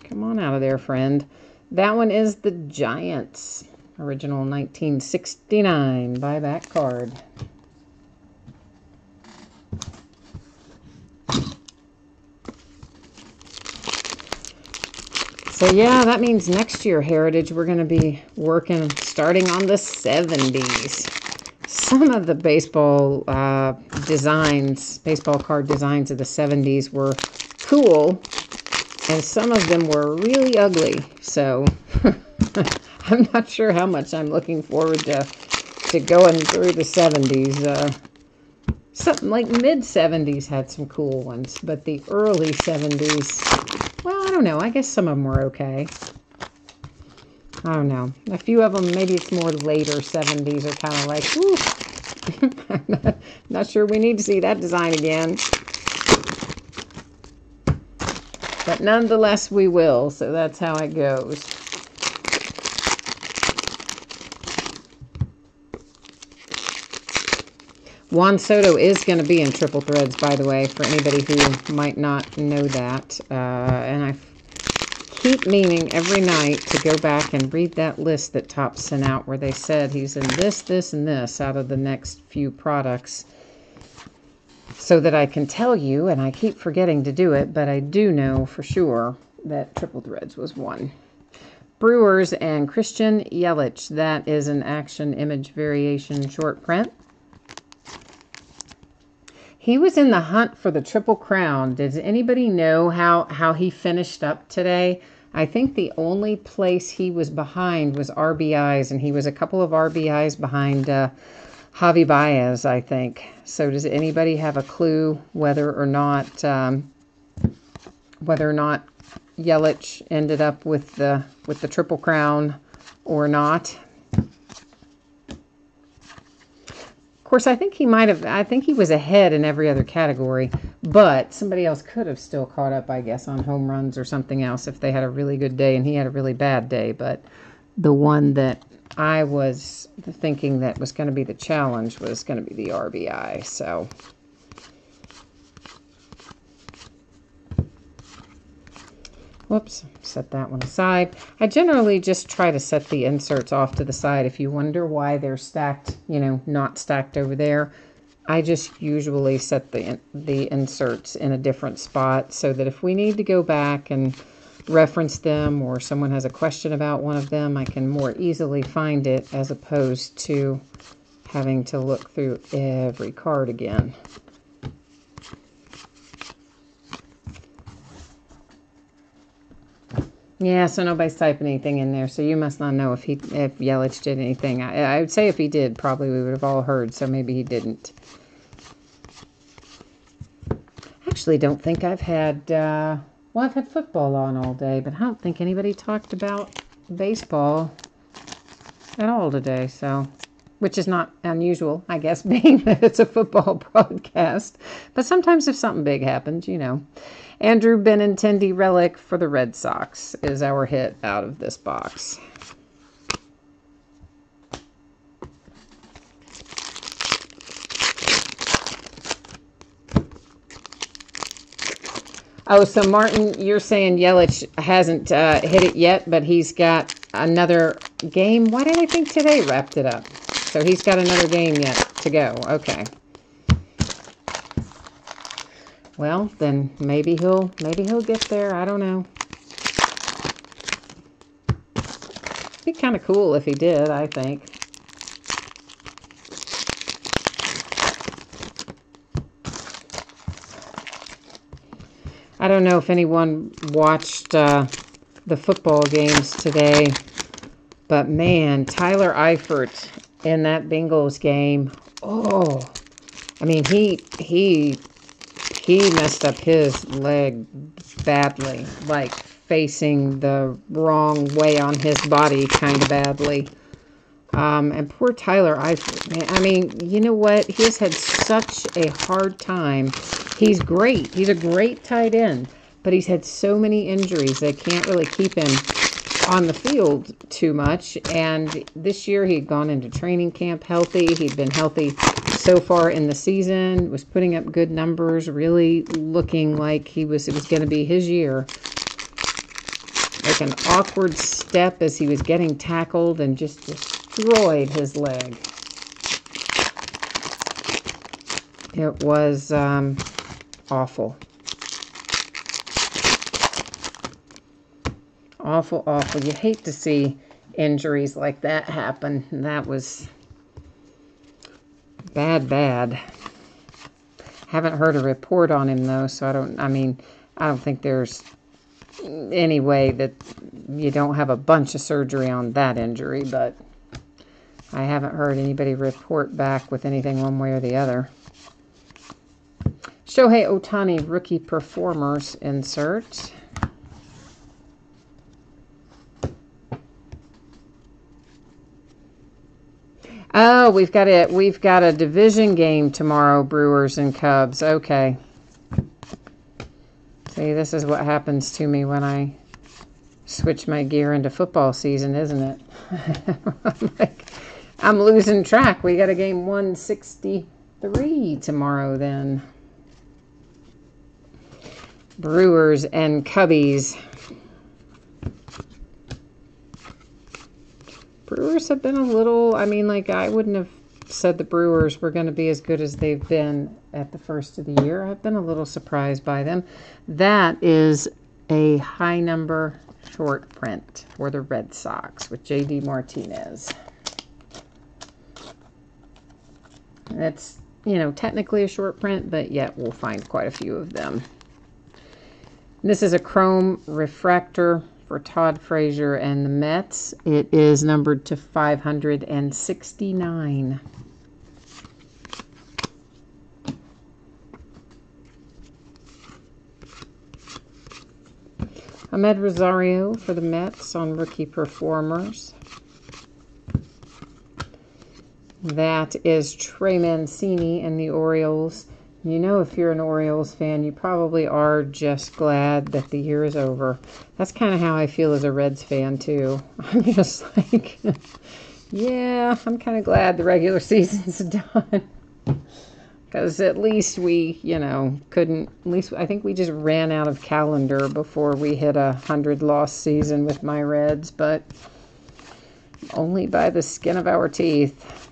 A: Come on out of there, friend. That one is the Giants. Original 1969 buyback card. So yeah, that means next year, Heritage, we're going to be starting on the 70s. Some of the baseball baseball card designs of the 70s were cool, and some of them were really ugly. So I'm not sure how much I'm looking forward to going through the 70s. Something like mid-70s had some cool ones, but the early 70s, well, I don't know. I guess some of them were okay. I don't know. A few of them, maybe it's more later 70s, are kind of like, ooh, I'm not sure we need to see that design again. But nonetheless, we will, so that's how it goes. Juan Soto is going to be in triple threads, by the way, for anybody who might not know that. And I keep meaning every night to go back and read that list that Topps sent out where they said he's in this, this, and this out of the next few products, so that I can tell you, and I keep forgetting to do it, but I do know for sure that triple threads was one. Brewers and Christian Yelich. That is an action image variation short print. He was in the hunt for the Triple Crown. Does anybody know how he finished up today? I think the only place he was behind was RBIs, and he was a couple of RBIs behind Javi Baez, I think. So does anybody have a clue whether or not Yelich ended up with the Triple Crown or not? course, I think he might have, I think he was ahead in every other category, but somebody else could have still caught up, I guess, on home runs or something else if they had a really good day and he had a really bad day. But the one that I was thinking that was going to be the challenge was going to be the RBI. So whoops, set that one aside. I generally just try to set the inserts off to the side. If you wonder why they're stacked, you know, not stacked over there, I just usually set the inserts in a different spot so that if we need to go back and reference them or someone has a question about one of them, I can more easily find it as opposed to having to look through every card again. Yeah, so nobody's typing anything in there, so you must not know if Yelich did anything. I would say if he did, probably we would have all heard, so maybe he didn't. Actually, don't think I've had, well, I've had football on all day, but I don't think anybody talked about baseball at all today, so, which is not unusual, I guess, being that it's a football broadcast. But sometimes if something big happens, you know. Andrew Benintendi Relic for the Red Sox is our hit out of this box. Oh, so Martin, you're saying Yelich hasn't hit it yet, but he's got another game. Why did I think today wrapped it up? So he's got another game yet to go. Okay. Well, then maybe he'll get there. I don't know. It'd be kind of cool if he did, I think. I don't know if anyone watched the football games today, but man, Tyler Eifert in that Bengals game. Oh, I mean, he messed up his leg badly, like facing the wrong way on his body kind of badly. And poor Tyler Eifert, man, I mean, you know what? He has had such a hard time. He's great. He's a great tight end, but he's had so many injuries that can't really keep him on the field too much. And this year he'd gone into training camp healthy. He'd been healthy so far in the season, was putting up good numbers, really looking like it was going to be his year. Like an awkward step as he was getting tackled and just destroyed his leg. It was awful. Awful, awful. You hate to see injuries like that happen. That was bad. Haven't heard a report on him though, so I don't think there's any way that you don't have a bunch of surgery on that injury, but I haven't heard anybody report back with anything one way or the other. Shohei Ohtani Rookie Performers insert. Oh, we've got a division game tomorrow, Brewers and Cubs. Okay. See, this is what happens to me when I switch my gear into football season, isn't it? I'm losing track. We got a game 163 tomorrow then. Brewers and Cubbies. Brewers have been a little, I wouldn't have said the Brewers were going to be as good as they've been at the first of the year. I've been a little surprised by them. That is a high number short print for the Red Sox with J.D. Martinez. It's, technically a short print, but yet we'll find quite a few of them. This is a chrome refractor for Todd Frazier and the Mets. It is numbered to 569. Ahmed Rosario for the Mets on Rookie Performers. That is Trey Mancini and the Orioles. You know, if you're an Orioles fan, you probably are just glad that the year is over. That's kind of how I feel as a Reds fan, too. I'm just like, yeah, I'm kind of glad the regular season's done. Because at least we, you know, couldn't, at least I think we just ran out of calendar before we hit a 100-loss season with my Reds, but only by the skin of our teeth.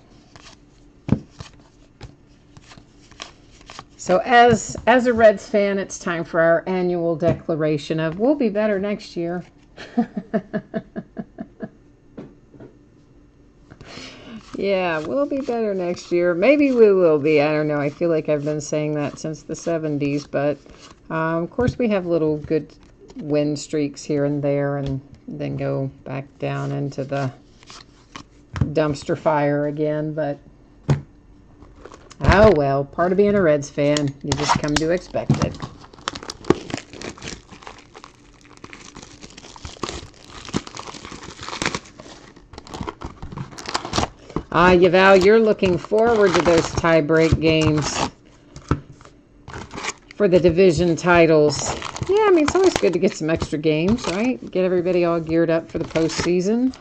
A: So as a Reds fan, it's time for our annual declaration of we'll be better next year. Yeah, we'll be better next year. Maybe we will be. I don't know. I feel like I've been saying that since the 70s. But, of course, we have little good win streaks here and there and then go back down into the dumpster fire again. But, oh, well, part of being a Reds fan. You just come to expect it. Yaval, you're looking forward to those tie-break games for the division titles. Yeah, I mean, it's always good to get some extra games, right? Get everybody all geared up for the postseason.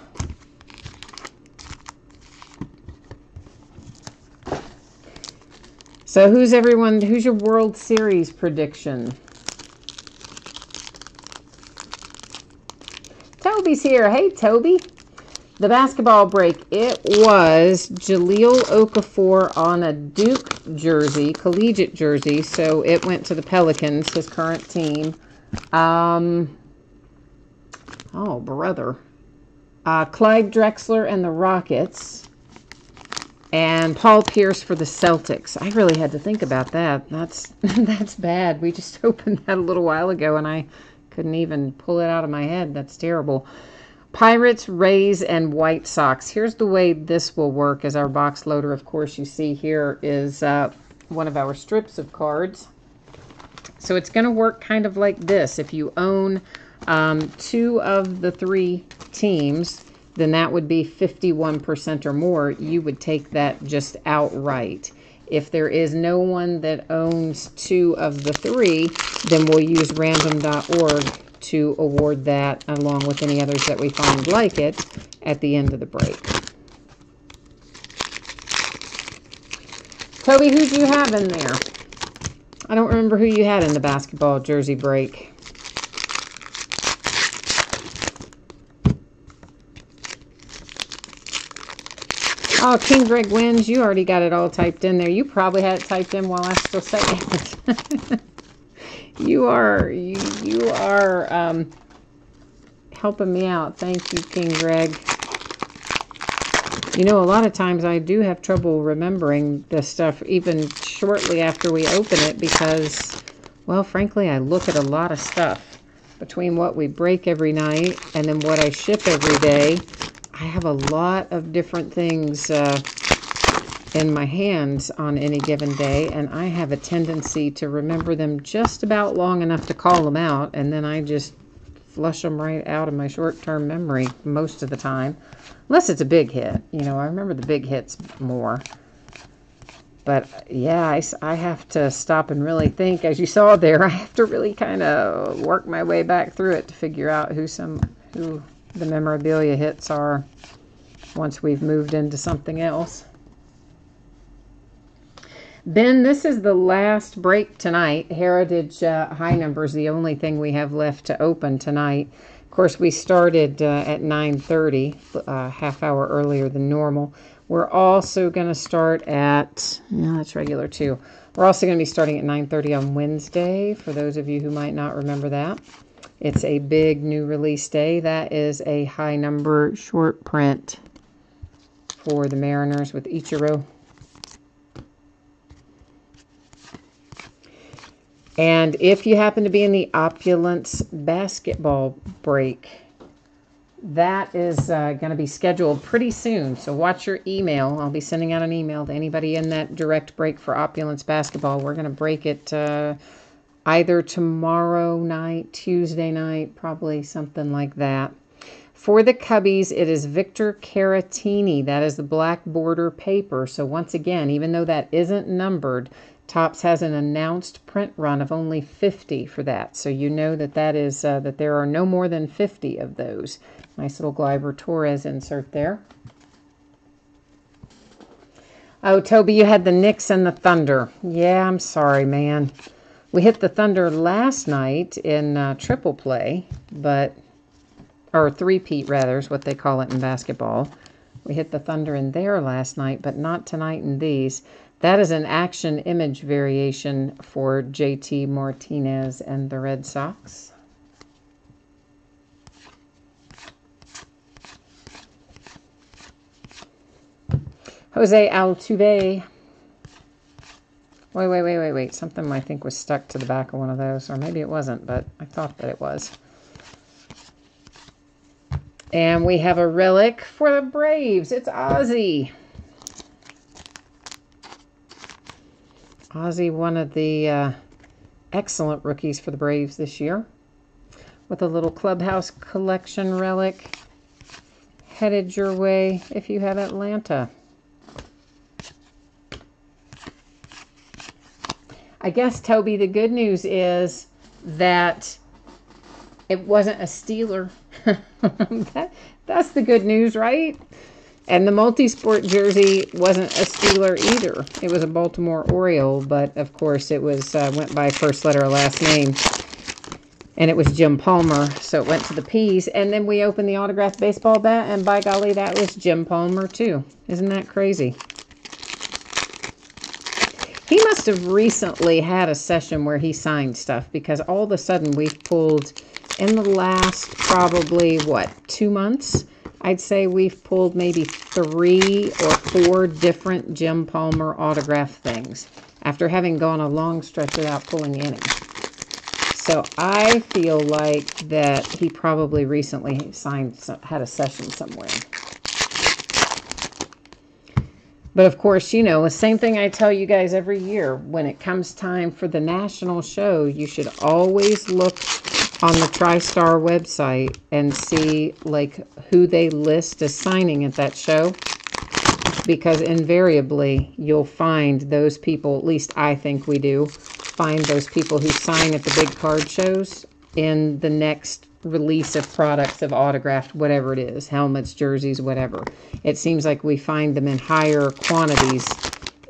A: So who's your World Series prediction? Toby's here. Hey, Toby. The basketball break, it was Jahlil Okafor on a Duke jersey, collegiate jersey, so it went to the Pelicans, his current team. Oh, brother. Clyde Drexler and the Rockets, and Paul Pierce for the Celtics. I really had to think about that. That's bad. We just opened that a little while ago, and I couldn't even pull it out of my head. That's terrible. Pirates, Rays, and White Sox. Here's the way this will work as our box loader. Of course, you see here is one of our strips of cards. So it's going to work kind of like this. If you own 2 of the 3 teams, then that would be 51% or more. You would take that just outright. If there is no one that owns 2 of the 3, then we'll use random.org to award that along with any others that we find like it at the end of the break. Toby, who do you have in there? I don't remember who you had in the basketball jersey break. Oh, King Greg wins. You already got it all typed in there. You probably had it typed in while I was still saying it. You are helping me out. Thank you, King Greg. You know, a lot of times I do have trouble remembering this stuff even shortly after we open it because, well, frankly, I look at a lot of stuff. Between what we break every night and then what I ship every day, I have a lot of different things in my hands on any given day, and I have a tendency to remember them just about long enough to call them out, and then I just flush them right out of my short-term memory most of the time, unless it's a big hit. You know, I remember the big hits more. But yeah, I have to stop and really think. As you saw there, I have to really kind of work my way back through it to figure out who the memorabilia hits are once we've moved into something else. Ben, this is the last break tonight. Heritage High Numbers, the only thing we have left to open tonight. Of course, we started at 9:30, half hour earlier than normal. We're also going to start at, no, that's regular too. We're also going to be starting at 9:30 on Wednesday, for those of you who might not remember that. It's a big new release day. That is a high number short print for the Mariners with Ichiro. And if you happen to be in the Opulence basketball break, that is going to be scheduled pretty soon. So watch your email. I'll be sending out an email to anybody in that direct break for Opulence basketball. We're going to break it either tomorrow night, Tuesday night, probably something like that. For the Cubbies, it is Victor Caratini. That is the black border paper. So once again, even though that isn't numbered, Topps has an announced print run of only 50 for that. So you know that that is that there are no more than 50 of those. Nice little Gleyber Torres insert there. Oh, Toby, you had the Knicks and the Thunder. Yeah, I'm sorry, man. We hit the Thunder last night in triple play, but... or three-peat, rather, is what they call it in basketball. We hit the Thunder in there last night, but not tonight in these. That is an action image variation for JT Martinez and the Red Sox. Jose Altuve. Wait. Something I think was stuck to the back of one of those. Or maybe it wasn't, but I thought that it was. And we have a relic for the Braves. It's Ozzie. Ozzie, one of the excellent rookies for the Braves this year. With a little clubhouse collection relic. Headed your way if you have Atlanta. I guess, Toby, the good news is that it wasn't a Steeler. That's the good news, right? And the multi-sport jersey wasn't a Steeler either. It was a Baltimore Oriole, but of course it was went by first letter of last name. And it was Jim Palmer, so it went to the P's. And then we opened the autographed baseball bat, and by golly, that was Jim Palmer too. Isn't that crazy? He must have recently had a session where he signed stuff, because all of a sudden we've pulled, in the last probably, what, 2 months? I'd say we've pulled maybe 3 or 4 different Jim Palmer autograph things after having gone a long stretch without pulling any. So I feel like that he probably recently had a session somewhere. But of course, you know, the same thing I tell you guys every year. When it comes time for the national show, you should always look on the TriStar website and see like who they list as signing at that show. Because invariably, you'll find those people, at least I think we do, find those people who sign at the big card shows in the next release of products of autographed, whatever it is, helmets, jerseys, whatever. It seems like we find them in higher quantities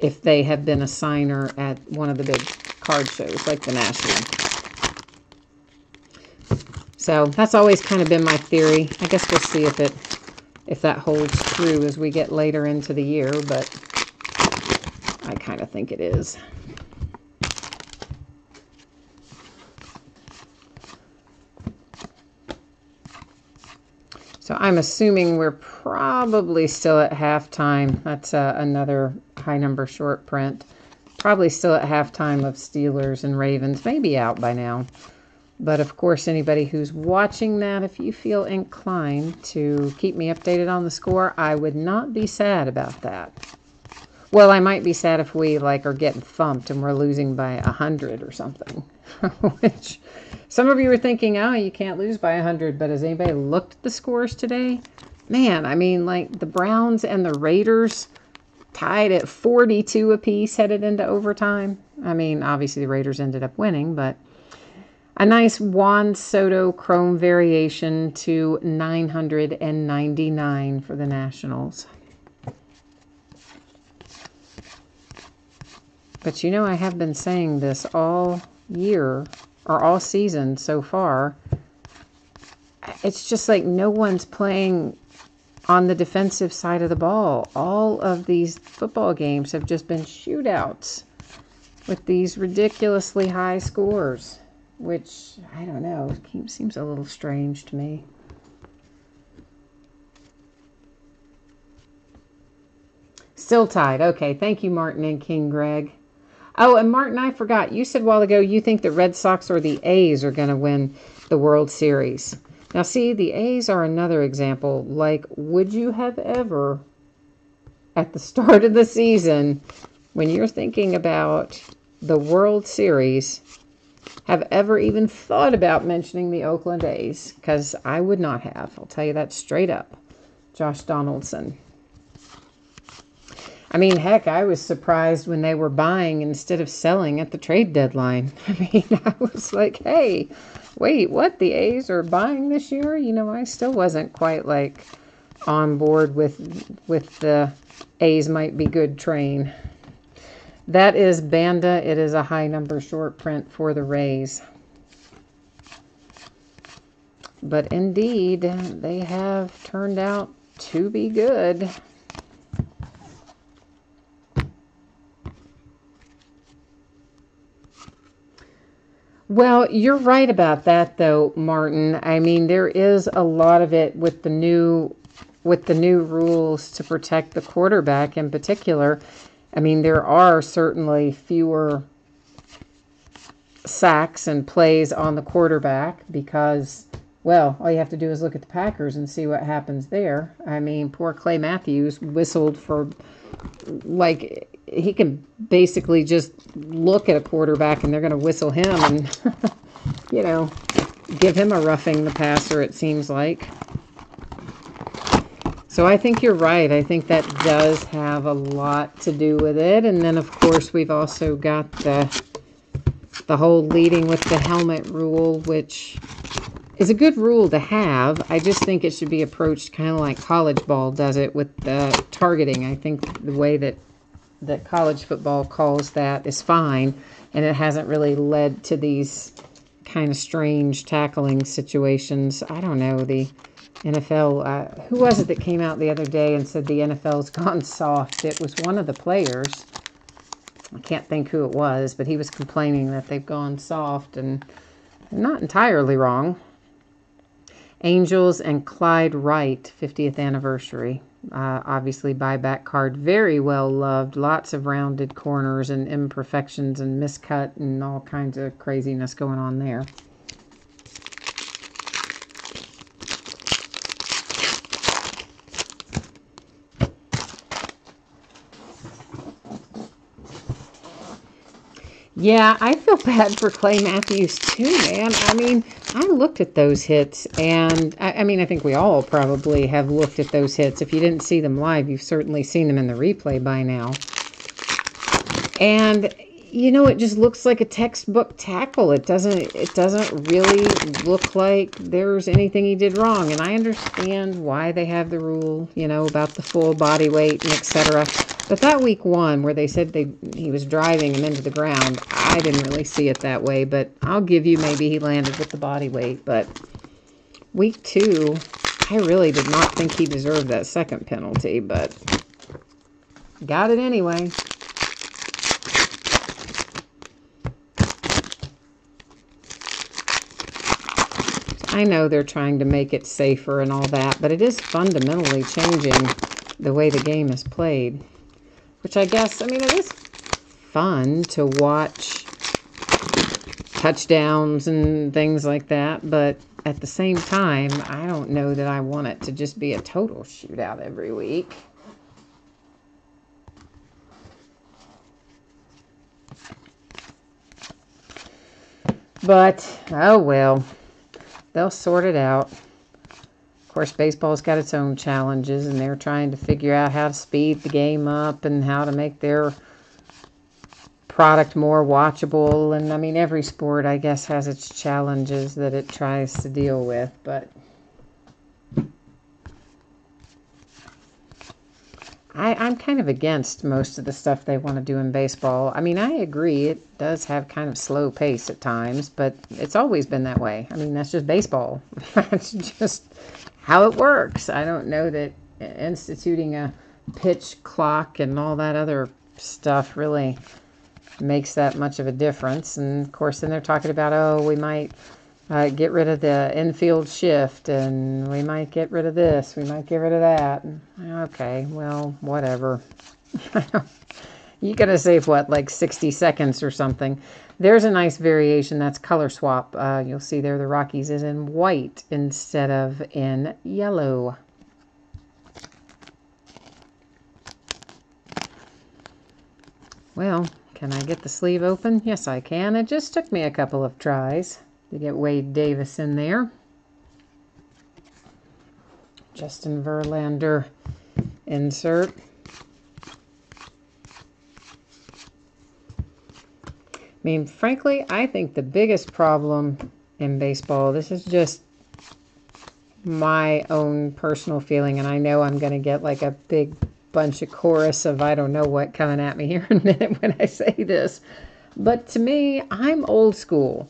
A: if they have been a signer at one of the big card shows, like the National. So that's always kind of been my theory. I guess we'll see if that holds true as we get later into the year, but I kind of think it is. So I'm assuming we're probably still at halftime. That's another high number short print. Probably still at halftime of Steelers and Ravens. Maybe out by now. But of course, anybody who's watching that, if you feel inclined to keep me updated on the score, I would not be sad about that. Well, I might be sad if we are getting thumped and we're losing by 100 or something. Which some of you are thinking, oh, you can't lose by 100. But has anybody looked at the scores today? Man, I mean, the Browns and the Raiders tied at 42 apiece headed into overtime. I mean, obviously the Raiders ended up winning, but a nice Juan Soto chrome variation to 999 for the Nationals. But you know, I have been saying this all year, or all season so far. It's just like no one's playing on the defensive side of the ball. All of these football games have just been shootouts with these ridiculously high scores, which, I don't know, seems a little strange to me. Still tied. Okay, thank you, Martin and King Greg. Oh, and Martin, I forgot. You said a while ago you think the Red Sox or the A's are going to win the World Series. Now, see, the A's are another example. Would you have ever, at the start of the season, when you're thinking about the World Series, have ever even thought about mentioning the Oakland A's, because I would not have. I'll tell you that straight up. Josh Donaldson. I mean, heck, I was surprised when they were buying instead of selling at the trade deadline. I mean, I was like, hey, wait, what? The A's are buying this year? You know, I still wasn't quite like on board with the A's might be good train. That is Banda. It is a high number short print for the Rays. But indeed, they have turned out to be good. Well, you're right about that, though, Martin. I mean, there is a lot of it with the new rules to protect the quarterback in particular. I mean, there are certainly fewer sacks and plays on the quarterback because, well, all you have to do is look at the Packers and see what happens there. I mean, poor Clay Matthews whistled for, like, he can basically just look at a quarterback and they're going to whistle him and, you know, give him a roughing the passer, it seems like. So I think you're right. I think that does have a lot to do with it. And then, of course, we've also got the whole leading with the helmet rule, which is a good rule to have. I just think it should be approached kind of like college ball does it with the targeting. I think the way that college football calls that is fine, and it hasn't really led to these kind of strange tackling situations. I don't know, the NFL, who was it that came out the other day and said the NFL's gone soft? It was one of the players. I can't think who it was, but he was complaining that they've gone soft, and they're not entirely wrong. Angels and Clyde Wright, 50th anniversary. Obviously, buyback card, very well loved. Lots of rounded corners and imperfections and miscut and all kinds of craziness going on there. Yeah, I feel bad for Clay Matthews too, man. I mean, I looked at those hits, and I mean, I think we all probably have looked at those hits. If you didn't see them live, you've certainly seen them in the replay by now. And you know, it just looks like a textbook tackle. It doesn't really look like there's anything he did wrong. And I understand why they have the rule, you know, about the full body weight and etc. But that week one, where they said he was driving him into the ground, I didn't really see it that way. But I'll give you maybe he landed with the body weight. But week two, I really did not think he deserved that second penalty, but got it anyway. I know they're trying to make it safer and all that, but it is fundamentally changing the way the game is played. Which I guess, I mean, it is fun to watch touchdowns and things like that, but at the same time, I don't know that I want it to just be a total shootout every week. But, oh well. They'll sort it out. Of course, baseball's got its own challenges, and they're trying to figure out how to speed the game up and how to make their product more watchable. And, I mean, every sport, I guess, has its challenges that it tries to deal with. But I'm kind of against most of the stuff they want to do in baseball. I mean, I agree it does have kind of slow pace at times, but it's always been that way. I mean, that's just baseball. That's just how it works. I don't know that instituting a pitch clock and all that other stuff really makes that much of a difference. And, of course, then they're talking about, oh, we might get rid of the infield shift, and we might get rid of this, we might get rid of that. Okay, well, whatever. You're going to save, what, like 60 seconds or something. There's a nice variation. That's color swap. You'll see there the Rockies is in white instead of in yellow. Well, Can I get the sleeve open? Yes, I can. It just took me a couple of tries to get Wade Davis in there. Justin Verlander insert. I mean, frankly, I think the biggest problem in baseball, this is just my own personal feeling, and I know I'm going to get like a big bunch of chorus of I don't know what coming at me here in a minute when I say this. But to me, I'm old school.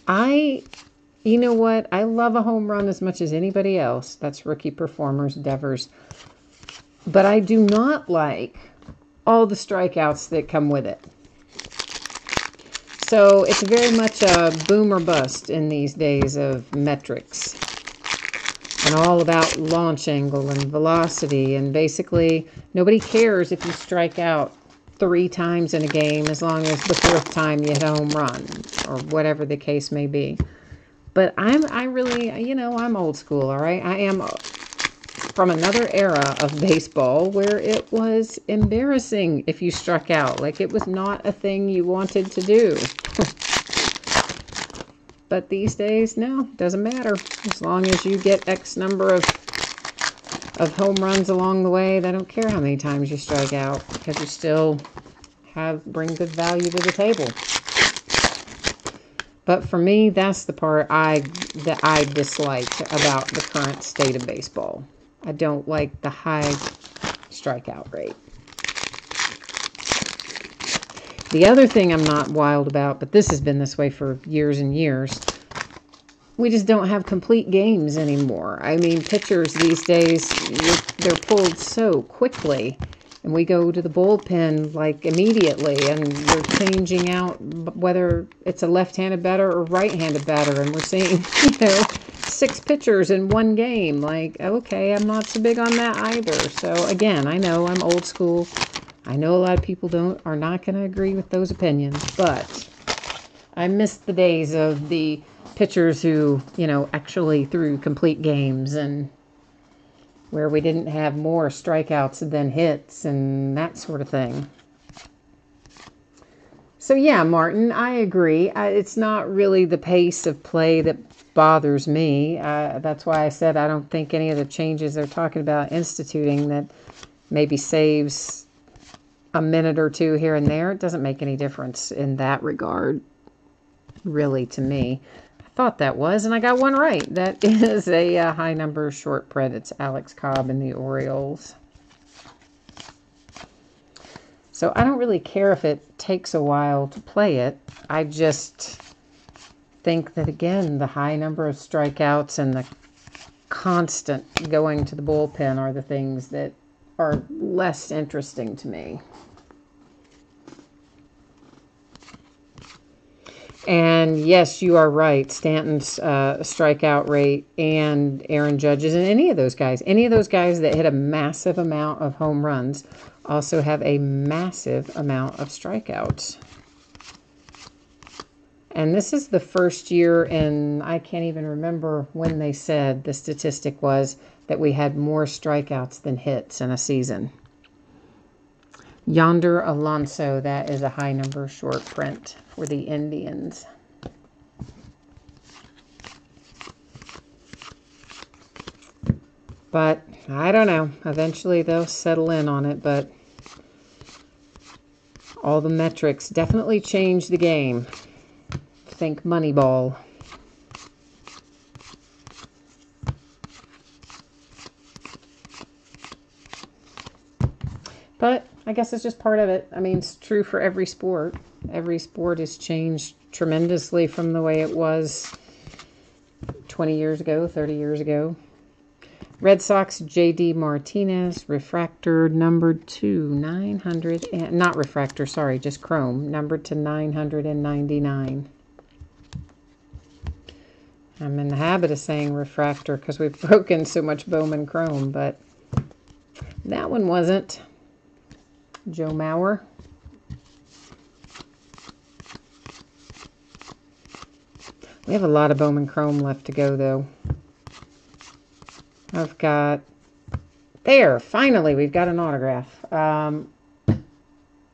A: You know what? I love a home run as much as anybody else. That's Rookie Performers, Devers. But I do not like all the strikeouts that come with it. So it's very much a boom or bust in these days of metrics. And all about launch angle and velocity. And basically, nobody cares if you strike out 3 times in a game as long as the 4th time you hit a home run. Or whatever the case may be. But I really, I'm old school, all right? I am from another era of baseball where it was embarrassing if you struck out. Like, it was not a thing you wanted to do. But these days, no, doesn't matter. As long as you get X number of home runs along the way, they don't care how many times you strike out because you still bring good value to the table. But for me, that's the part that I dislike about the current state of baseball. I don't like the high strikeout rate. The other thing I'm not wild about, but this has been this way for years and years, we just don't have complete games anymore. I mean, pitchers these days, they're pulled so quickly. And we go to the bullpen like immediately, and we're changing out whether it's a left-handed batter or right-handed batter, and we're seeing, 6 pitchers in one game. Like, okay, I'm not so big on that either. So again, I know I'm old school. I know a lot of people are not going to agree with those opinions, but I miss the days of the pitchers who, actually threw complete games and where we didn't have more strikeouts than hits and that sort of thing. So yeah, Martin, I agree. It's not really the pace of play that bothers me. That's why I said I don't think any of the changes they're talking about instituting that maybe saves a minute or 2 here and there. It doesn't make any difference in that regard, really, to me. Thought that was, and I got one right. That is a high number short print. It's Alex Cobb and the Orioles. So I don't really care if it takes a while to play it. I just think that, again, the high number of strikeouts and the constant going to the bullpen are the things that are less interesting to me. And yes, you are right. Stanton's strikeout rate and Aaron Judge's and any of those guys that hit a massive amount of home runs also have a massive amount of strikeouts. And this is the first year in, I can't even remember when they said the statistic was that we had more strikeouts than hits in a season. Yonder Alonso, that is a high number short print for the Indians. But I don't know. Eventually they'll settle in on it, but all the metrics definitely change the game. Think Moneyball. But I guess it's just part of it. I mean, it's true for every sport. Every sport has changed tremendously from the way it was 20 years ago, 30 years ago. Red Sox, J.D. Martinez, refractor numbered to 900, and, not refractor, sorry, just chrome, numbered to 999. I'm in the habit of saying refractor because we've broken so much Bowman chrome, but that one wasn't. Joe Mauer. We have a lot of Bowman chrome left to go, though. I've got... There! Finally, we've got an autograph.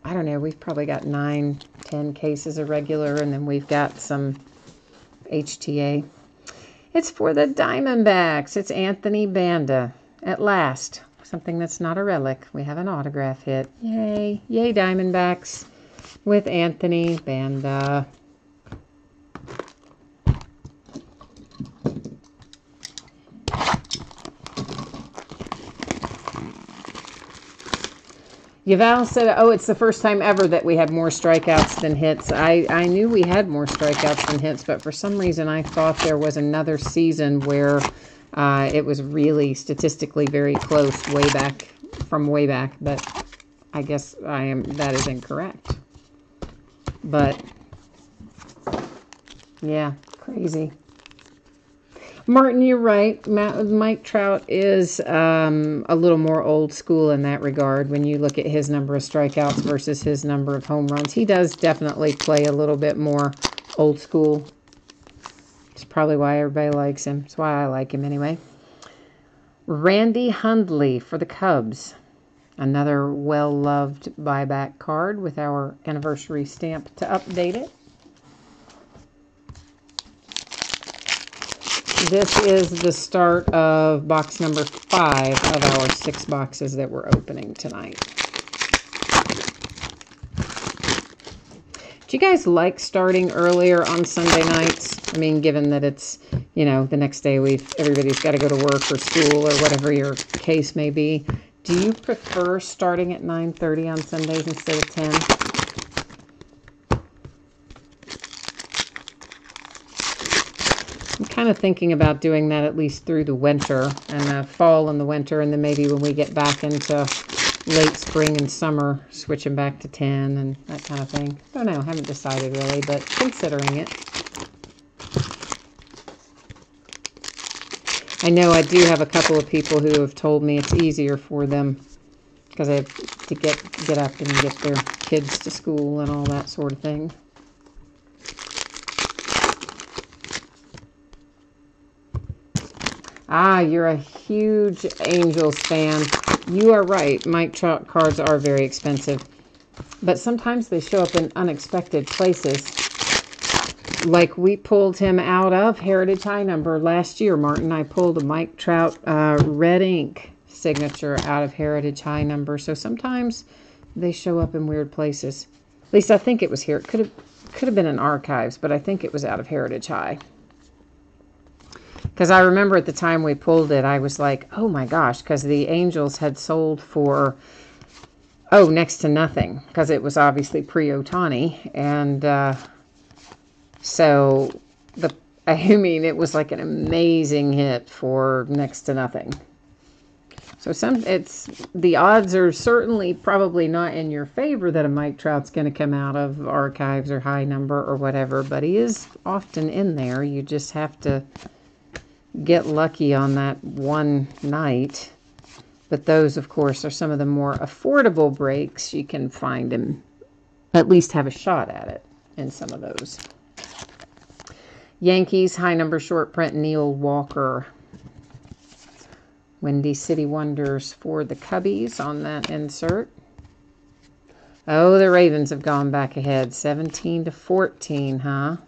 A: I don't know, we've probably got 9, 10 cases of regular, and then we've got some HTA. It's for the Diamondbacks. It's Anthony Banda. At last, something that's not a relic. We have an autograph hit. Yay. Yay, Diamondbacks with Anthony Banda. Yaval said, oh, it's the first time ever that we had more strikeouts than hits. I knew we had more strikeouts than hits, but for some reason I thought there was another season where it was really statistically very close way back, but I guess that is incorrect. But, yeah, crazy. Martin, you're right. Mike Trout is a little more old school in that regard. When you look at his number of strikeouts versus his number of home runs, he does definitely play a little bit more old school. It's probably why everybody likes him. It's why I like him anyway. Randy Hundley for the Cubs. Another well-loved buyback card with our anniversary stamp to update it. This is the start of box number 5 of our 6 boxes that we're opening tonight. Do you guys like starting earlier on Sunday nights? I mean, given that it's, you know, the next day everybody's got to go to work or school or whatever your case may be. Do you prefer starting at 9:30 on Sundays instead of 10? I'm kind of thinking about doing that at least through the winter and the fall and the winter, and then maybe when we get back into late spring and summer, switching back to 10 and that kind of thing. I don't know, haven't decided really, but considering it. I know I do have a couple of people who have told me it's easier for them because they have to get up and get their kids to school and all that sort of thing. Ah, you're a huge Angels fan. You are right. Mike Trout cards are very expensive. But sometimes they show up in unexpected places. Like we pulled him out of Heritage High Number last year, Martin. I pulled a Mike Trout red ink signature out of Heritage High Number. So sometimes they show up in weird places. At least I think it was here. It could have been in Archives, but I think it was out of Heritage High. Because I remember at the time we pulled it, I was like, oh my gosh, because the Angels had sold for, next to nothing. Because it was obviously pre-Ohtani. And so, it was like an amazing hit for next to nothing. So the odds are certainly probably not in your favor that a Mike Trout's going to come out of Archives or High Number or whatever. But he is often in there. You just have to get lucky on that one night. But those, of course, are some of the more affordable breaks. You can find him, at least have a shot at it in some of those. Yankees High Number short print, Neil Walker. Windy City Wonders for the Cubbies on that insert. Oh, the Ravens have gone back ahead, 17-14, huh?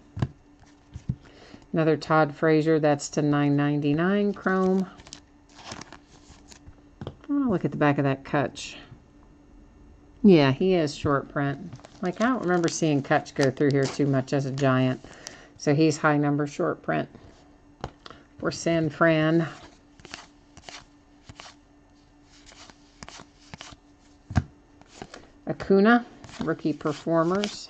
A: Another Todd Frazier, that's to $9.99 chrome. Oh, look at the back of that Kutch. Yeah, he is short print. Like, I don't remember seeing Kutch go through here too much as a Giant. So he's High Number short print for San Fran. Acuna, Rookie Performers.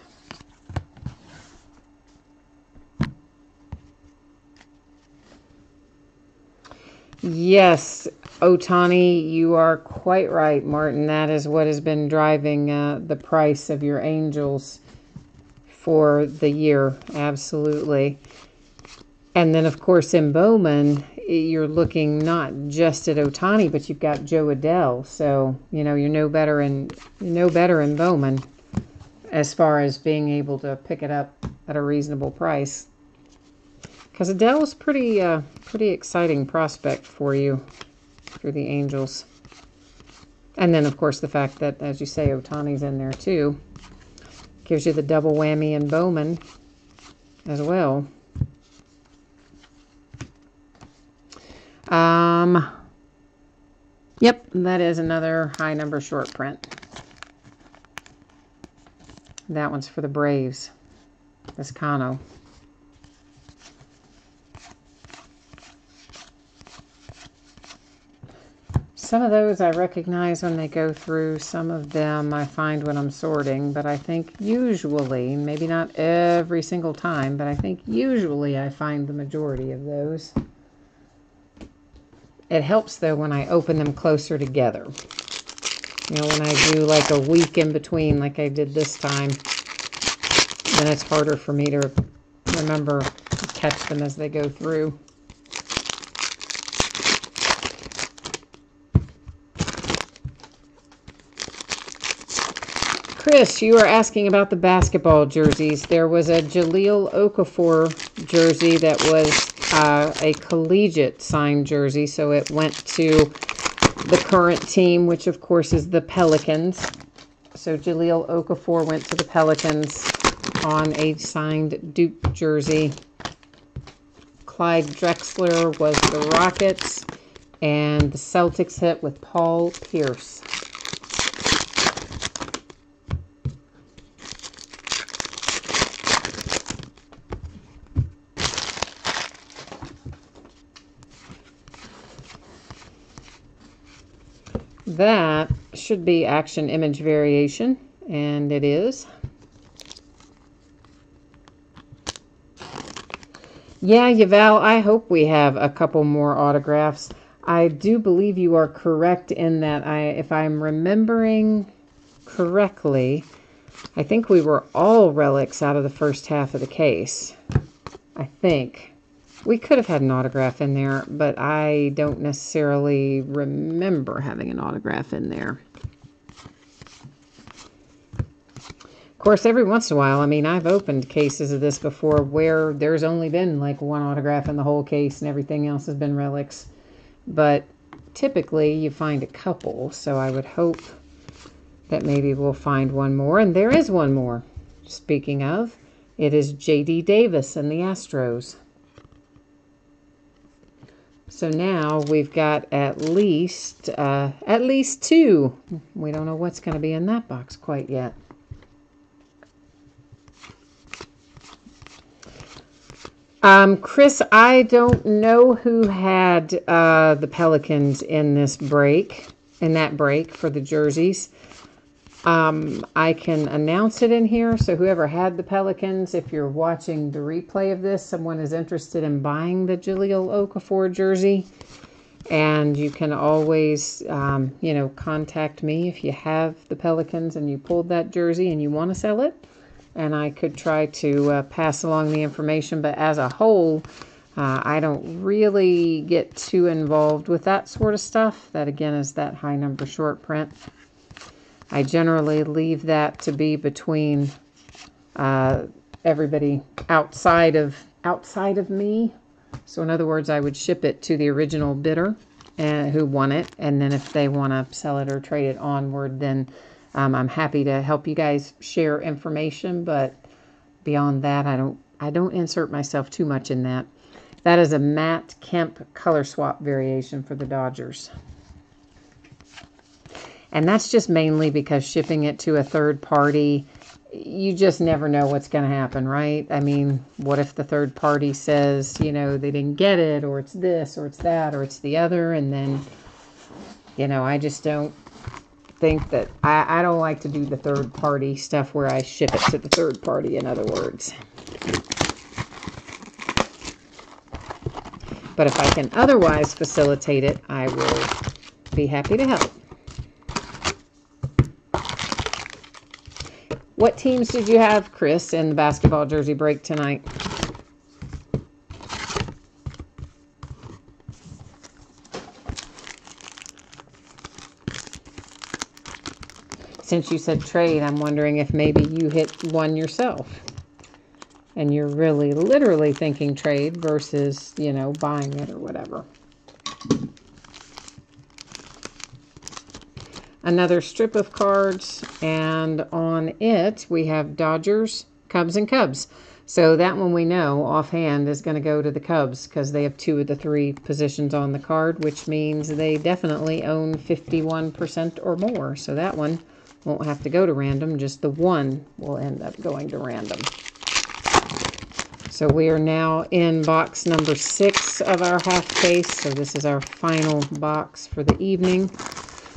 A: Yes, Ohtani, you are quite right, Martin. That is what has been driving the price of your Angels for the year. Absolutely. And then, of course, in Bowman, you're looking not just at Ohtani, but you've got Joe Adele. So, you know, you're no better in Bowman as far as being able to pick it up at a reasonable price. Because Adele is pretty exciting prospect for you through the Angels. And then, of course, the fact that, as you say, Ohtani's in there too gives you the double whammy in Bowman as well. Yep, that is another high number short print. That one's for the Braves. Vescano. Some of those I recognize when they go through. Some of them I find when I'm sorting. But I think usually, maybe not every single time, but I think usually I find the majority of those. It helps, though, when I open them closer together. You know, when I do like a week in between, like I did this time, then it's harder for me to remember to catch them as they go through. Chris, you were asking about the basketball jerseys. There was a Jahlil Okafor jersey that was a collegiate signed jersey, so it went to the current team, which of course is the Pelicans. So Jahlil Okafor went to the Pelicans on a signed Duke jersey. Clyde Drexler was the Rockets, and the Celtics hit with Paul Pierce. That should be Action Image Variation, and it is. Yeah, Yaval, I hope we have a couple more autographs. I do believe you are correct in that if I'm remembering correctly, I think we were all relics out of the first half of the case. I think. We could have had an autograph in there, but I don't necessarily remember having an autograph in there. Of course, every once in a while, I mean, I've opened cases of this before where there's only been like one autograph in the whole case and everything else has been relics. But typically, you find a couple, so I would hope that maybe we'll find one more. And there is one more. Speaking of, it is J.D. Davis and the Astros. So now we've got at least two. We don't know what's going to be in that box quite yet. Chris, I don't know who had the Pelicans in that break for the jerseys. I can announce it in here. So whoever had the Pelicans, if you're watching the replay of this, someone is interested in buying the Jahlil Okafor jersey, and you can always, contact me if you have the Pelicans and you pulled that jersey and you want to sell it, and I could try to pass along the information. But as a whole, I don't really get too involved with that sort of stuff. That, again, is that high number short print. I generally leave that to be between everybody outside of me. So in other words, I would ship it to the original bidder who won it, and then if they want to sell it or trade it onward, then I'm happy to help you guys share information. But beyond that, I don't insert myself too much in that. That is a Matt Kemp color swap variation for the Dodgers. And that's just mainly because shipping it to a third party, you just never know what's going to happen, right? I mean, what if the third party says, they didn't get it, or it's this, or it's that, or it's the other, and then, I just don't think that, I don't like to do the third party stuff where I ship it to the third party, in other words. But if I can otherwise facilitate it, I will be happy to help. What teams did you have, Chris, in the basketball jersey break tonight? Since you said trade, I'm wondering if maybe you hit one yourself. And you're really literally thinking trade versus, buying it or whatever. another strip of cards, and on it we have Dodgers, Cubs, and Cubs. So that one we know offhand is going to go to the Cubs because they have 2 of the 3 positions on the card, which means they definitely own 51% or more. So that one won't have to go to random, just the one will end up going to random. So we are now in box number 6 of our half case. So this is our final box for the evening.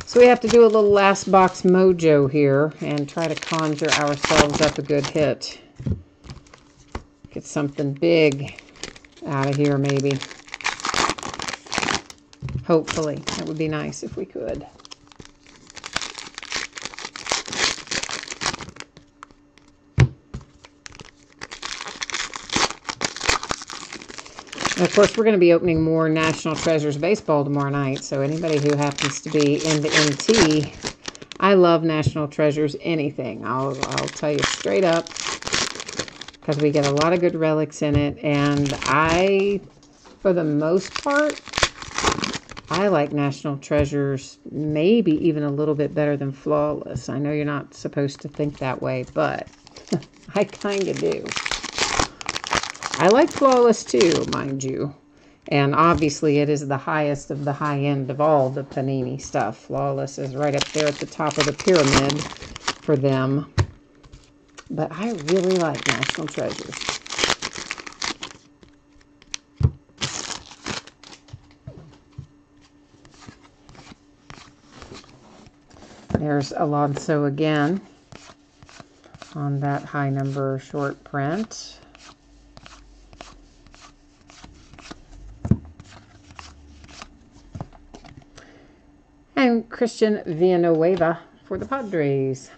A: So we have to do a little last box mojo here and try to conjure ourselves up a good hit. Get something big out of here, maybe. Hopefully. That would be nice if we could. And of course, we're going to be opening more National Treasures baseball tomorrow night. So anybody who happens to be into NT, I love National Treasures anything. I'll tell you straight up. Because we get a lot of good relics in it. And I, for the most part, I like National Treasures maybe even a little bit better than Flawless. I know you're not supposed to think that way, but I kind of do. I like Flawless too, mind you. And obviously it is the highest of the high end of all the Panini stuff. Flawless is right up there at the top of the pyramid for them. But I really like National Treasures. There's Alonso again on that high number short print. And Christian Villanueva for the Padres.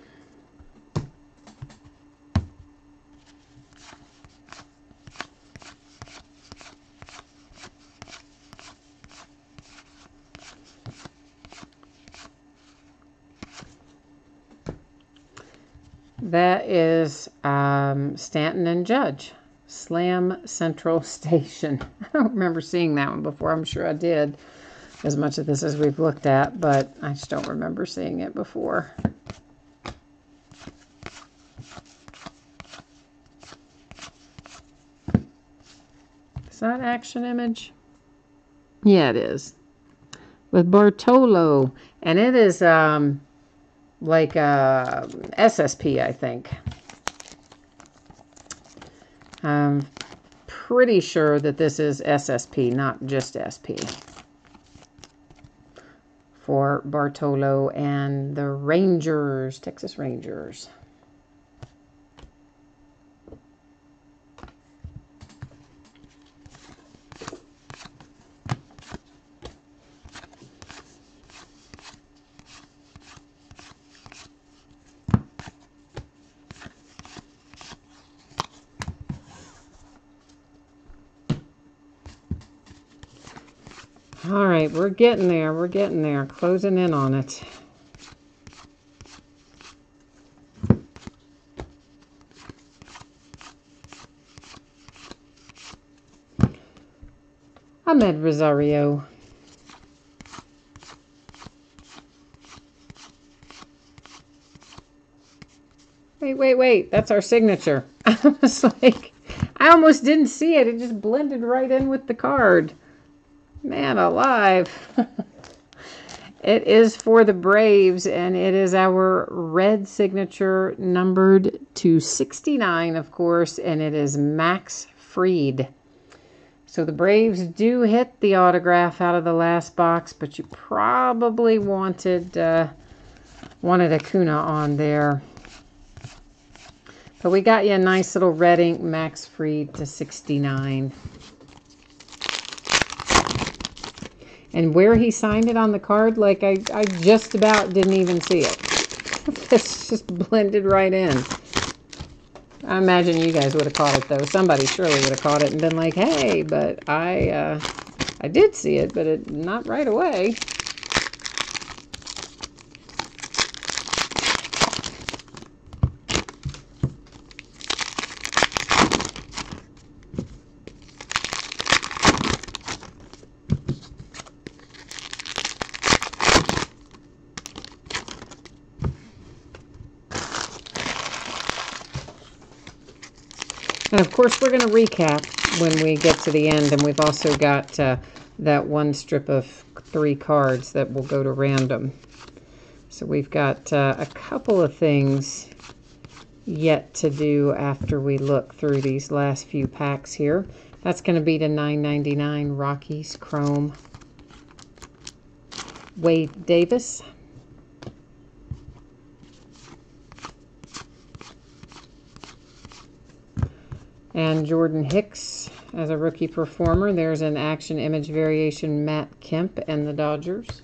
A: That is Stanton and Judge, Slam Central Station. I don't remember seeing that one before. I'm sure I did, as much of this as we've looked at, but I just don't remember seeing it before. Is that Action Image? Yeah, it is. With Bartolo. And it is like SSP, I think. I'm pretty sure that this is SSP, not just SP. For Bartolo and the Rangers, Texas Rangers. All right, we're getting there. We're getting there. Closing in on it. Ahmed Rosario. Wait. That's our signature. I was like, I almost didn't see it. It just blended right in with the card. Man alive. It is for the Braves, and it is our red signature numbered to 69, of course, and it is Max Fried. So the Braves do hit the autograph out of the last box, but you probably wanted Acuna on there. But we got you a nice little red ink Max Fried to 69. And where he signed it on the card, like I just about didn't even see it. It's just blended right in. I imagine you guys would have caught it, though. Somebody surely would have caught it and been like, hey, but I did see it, but not right away. And of course, we're going to recap when we get to the end. And we've also got that one strip of 3 cards that will go to random. So we've got a couple of things yet to do after we look through these last few packs here. That's going to be to $9.99 Rockies Chrome Wade Davis. And Jordan Hicks as a rookie performer. There's an action image variation Matt Kemp and the Dodgers.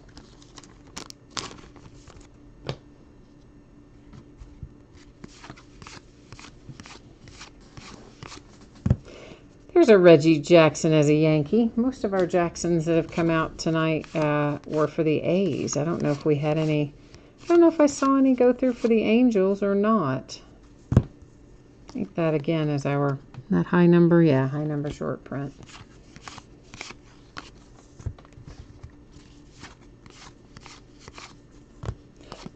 A: Here's a Reggie Jackson as a Yankee. Most of our Jacksons that have come out tonight were for the A's. I don't know if we had any. I don't know if I saw any go through for the Angels or not. I think that again is that high number. Yeah, high number short print.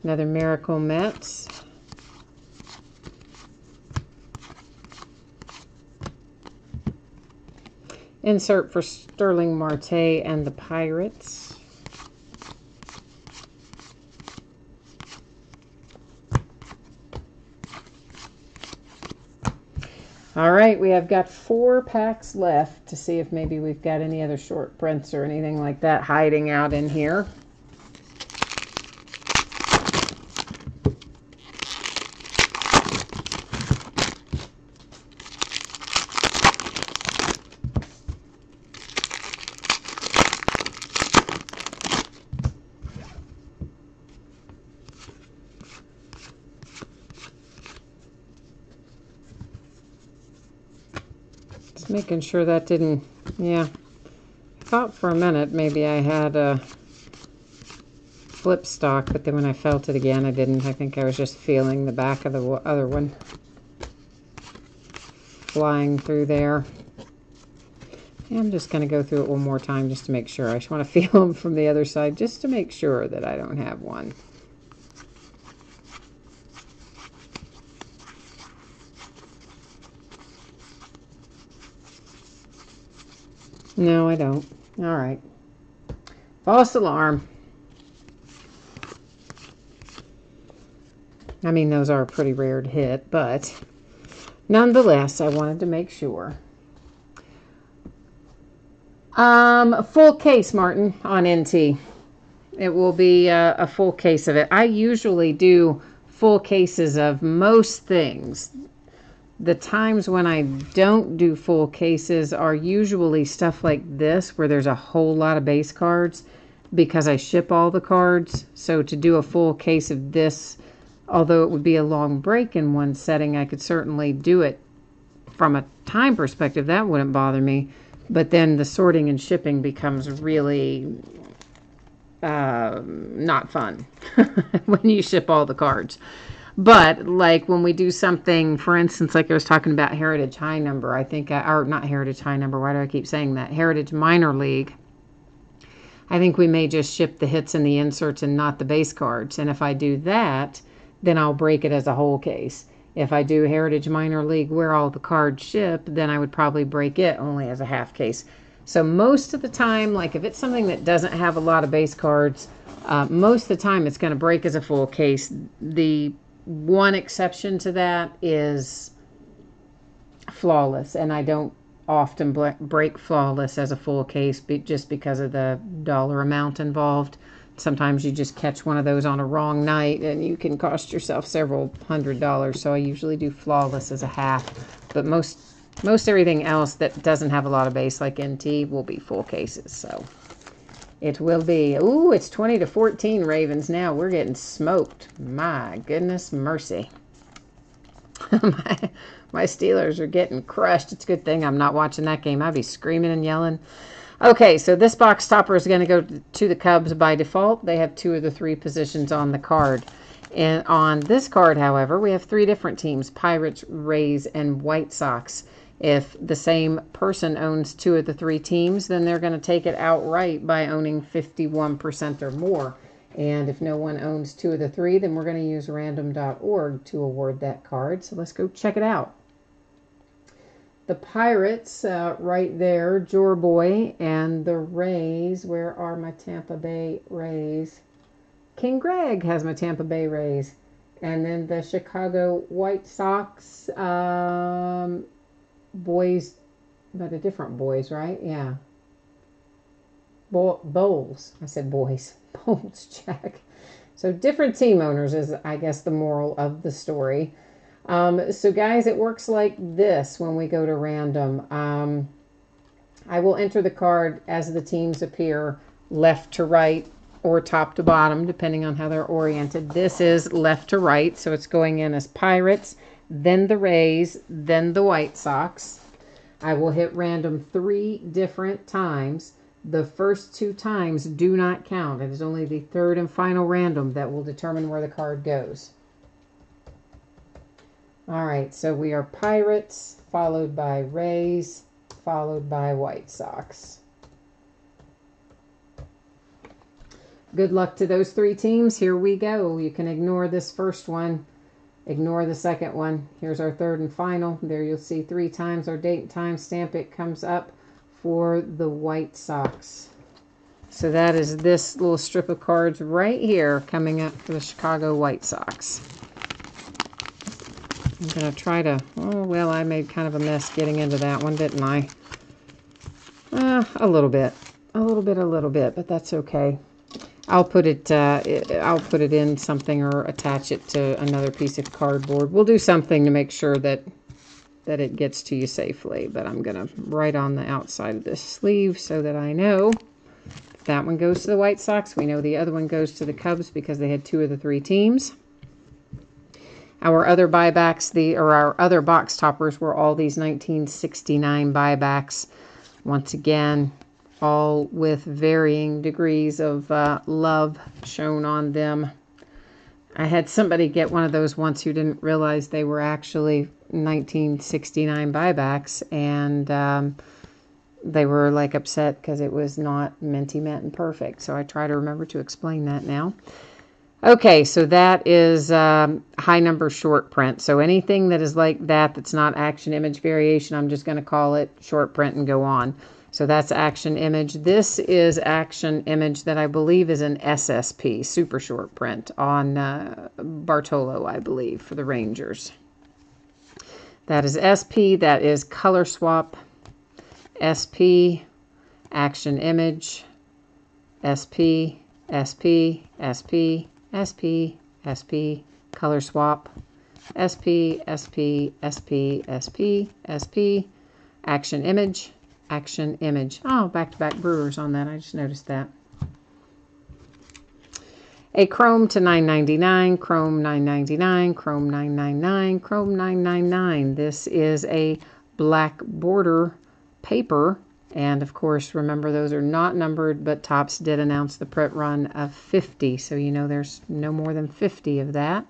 A: Another Miracle Mets. Insert for Sterling Marte and the Pirates. All right, we have got 4 packs left to see if maybe we've got any other short prints or anything like that hiding out in here. Making sure that didn't, yeah. I thought for a minute maybe I had a flip stock, but then when I felt it again, I didn't. I think I was just feeling the back of the other one flying through there. Yeah, I'm just going to go through it one more time just to make sure. I just want to feel them from the other side just to make sure that I don't have one. No, I don't. All right. False alarm. I mean, those are pretty rare to hit, but nonetheless, I wanted to make sure. Full case, Martin, on NT. It will be a full case of it. I usually do full cases of most things. The times when I don't do full cases are usually stuff like this, where there's a whole lot of base cards, because I ship all the cards. So to do a full case of this, although it would be a long break in one setting, I could certainly do it from a time perspective. That wouldn't bother me. But then the sorting and shipping becomes really not fun when you ship all the cards. But like when we do something, for instance, like I was talking about Heritage High Number, I think, or not Heritage High Number, why do I keep saying that? Heritage Minor League. I think we may just ship the hits and the inserts and not the base cards. And if I do that, then I'll break it as a whole case. If I do Heritage Minor League where all the cards ship, then I would probably break it only as a half case. So most of the time, like if it's something that doesn't have a lot of base cards, most of the time it's going to break as a full case. The one exception to that is Flawless, and I don't often break Flawless as a full case just because of the dollar amount involved. Sometimes you just catch one of those on a wrong night and you can cost yourself several $100s. So I usually do Flawless as a half, but most everything else that doesn't have a lot of base like NT will be full cases. So it will be. Ooh, it's 20-14 Ravens now. We're getting smoked. My goodness mercy. my Steelers are getting crushed. It's a good thing I'm not watching that game. I'd be screaming and yelling. Okay, so this box topper is going to go to the Cubs by default. They have 2 of the 3 positions on the card. And on this card, however, we have 3 different teams: Pirates, Rays, and White Sox. If the same person owns 2 of the 3 teams, then they're going to take it outright by owning 51% or more. And if no one owns 2 of the 3, then we're going to use random.org to award that card. So let's go check it out. The Pirates right there, Jorboy, and the Rays. Where are my Tampa Bay Rays? King Greg has my Tampa Bay Rays. And then the Chicago White Sox, boys, but a different boys, right? Yeah. Bowls. I said boys. Bowls, Jack. So different team owners is, I guess, the moral of the story. So guys, it works like this when we go to random. I will enter the card as the teams appear, left to right or top to bottom, depending on how they're oriented. This is left to right, so it's going in as Pirates, then the Rays, then the White Sox. I will hit random 3 different times. The first 2 times do not count. It is only the third and final random that will determine where the card goes. All right, so we are Pirates, followed by Rays, followed by White Sox. Good luck to those 3 teams. Here we go. You can ignore this first one. Ignore the second one. Here's our third and final. There you'll see 3 times our date and time stamp. It comes up for the White Sox. So that is this little strip of cards right here coming up for the Chicago White Sox. I'm going to try to, oh, well, I made kind of a mess getting into that one, didn't I? A little bit, but that's okay. I'll put it in something or attach it to another piece of cardboard. We'll do something to make sure that it gets to you safely, but I'm going to write on the outside of this sleeve so that I know that one goes to the White Sox. We know the other one goes to the Cubs because they had 2 of the 3 teams. Our other buybacks, our other box toppers were all these 1969 buybacks. Once again, all with varying degrees of love shown on them. I had somebody get one of those once who didn't realize they were actually 1969 buybacks, and they were like upset because it was not minty mint and perfect. So I try to remember to explain that now. Okay, so that is high number short print. So anything that is like that, that's not action image variation, I'm just going to call it short print and go on. So that's action image. This is action image that I believe is an SSP, super short print, on Bartolo, I believe, for the Rangers. That is SP. That is color swap. SP, action image, SP, SP, SP, SP, SP, color swap, SP, SP, SP, SP, SP, action image, action image. Oh, back-to-back Brewers on that. I just noticed that. A Chrome to $9.99, Chrome $9.99, Chrome $9.99, Chrome $9.99. This is a black border paper. And of course, remember, those are not numbered, but Topps did announce the print run of 50. So you know there's no more than 50 of that.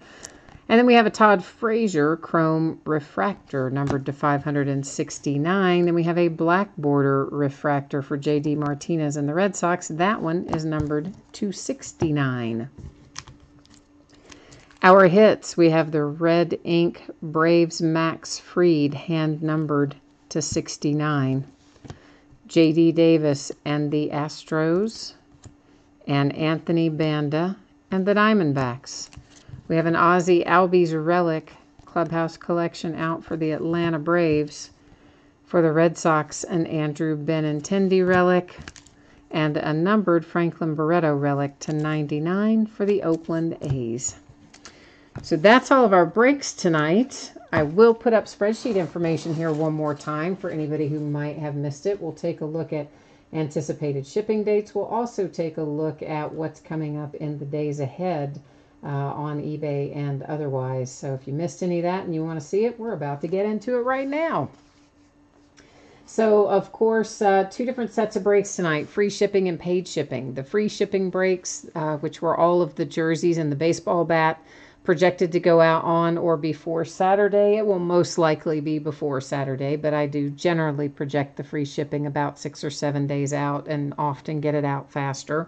A: And then we have a Todd Frazier Chrome Refractor numbered to 569. Then we have a black border refractor for J.D. Martinez and the Red Sox. That one is numbered to 69. Our hits, we have the red ink Braves Max Fried hand numbered to 69. J.D. Davis and the Astros, and Anthony Banda and the Diamondbacks. We have an Ozzie Albies relic clubhouse collection out for the Atlanta Braves. For the Red Sox, an Andrew Benintendi relic, and a numbered Franklin Barreto relic to 99 for the Oakland A's. So that's all of our breaks tonight. I will put up spreadsheet information here one more time for anybody who might have missed it. We'll take a look at anticipated shipping dates. We'll also take a look at what's coming up in the days ahead on eBay and otherwise. So if you missed any of that and you want to see it, we're about to get into it right now. So, of course, 2 different sets of breaks tonight, free shipping and paid shipping. The free shipping breaks, which were all of the jerseys and the baseball bat, projected to go out on or before Saturday. It will most likely be before Saturday, but I do generally project the free shipping about 6 or 7 days out and often get it out faster.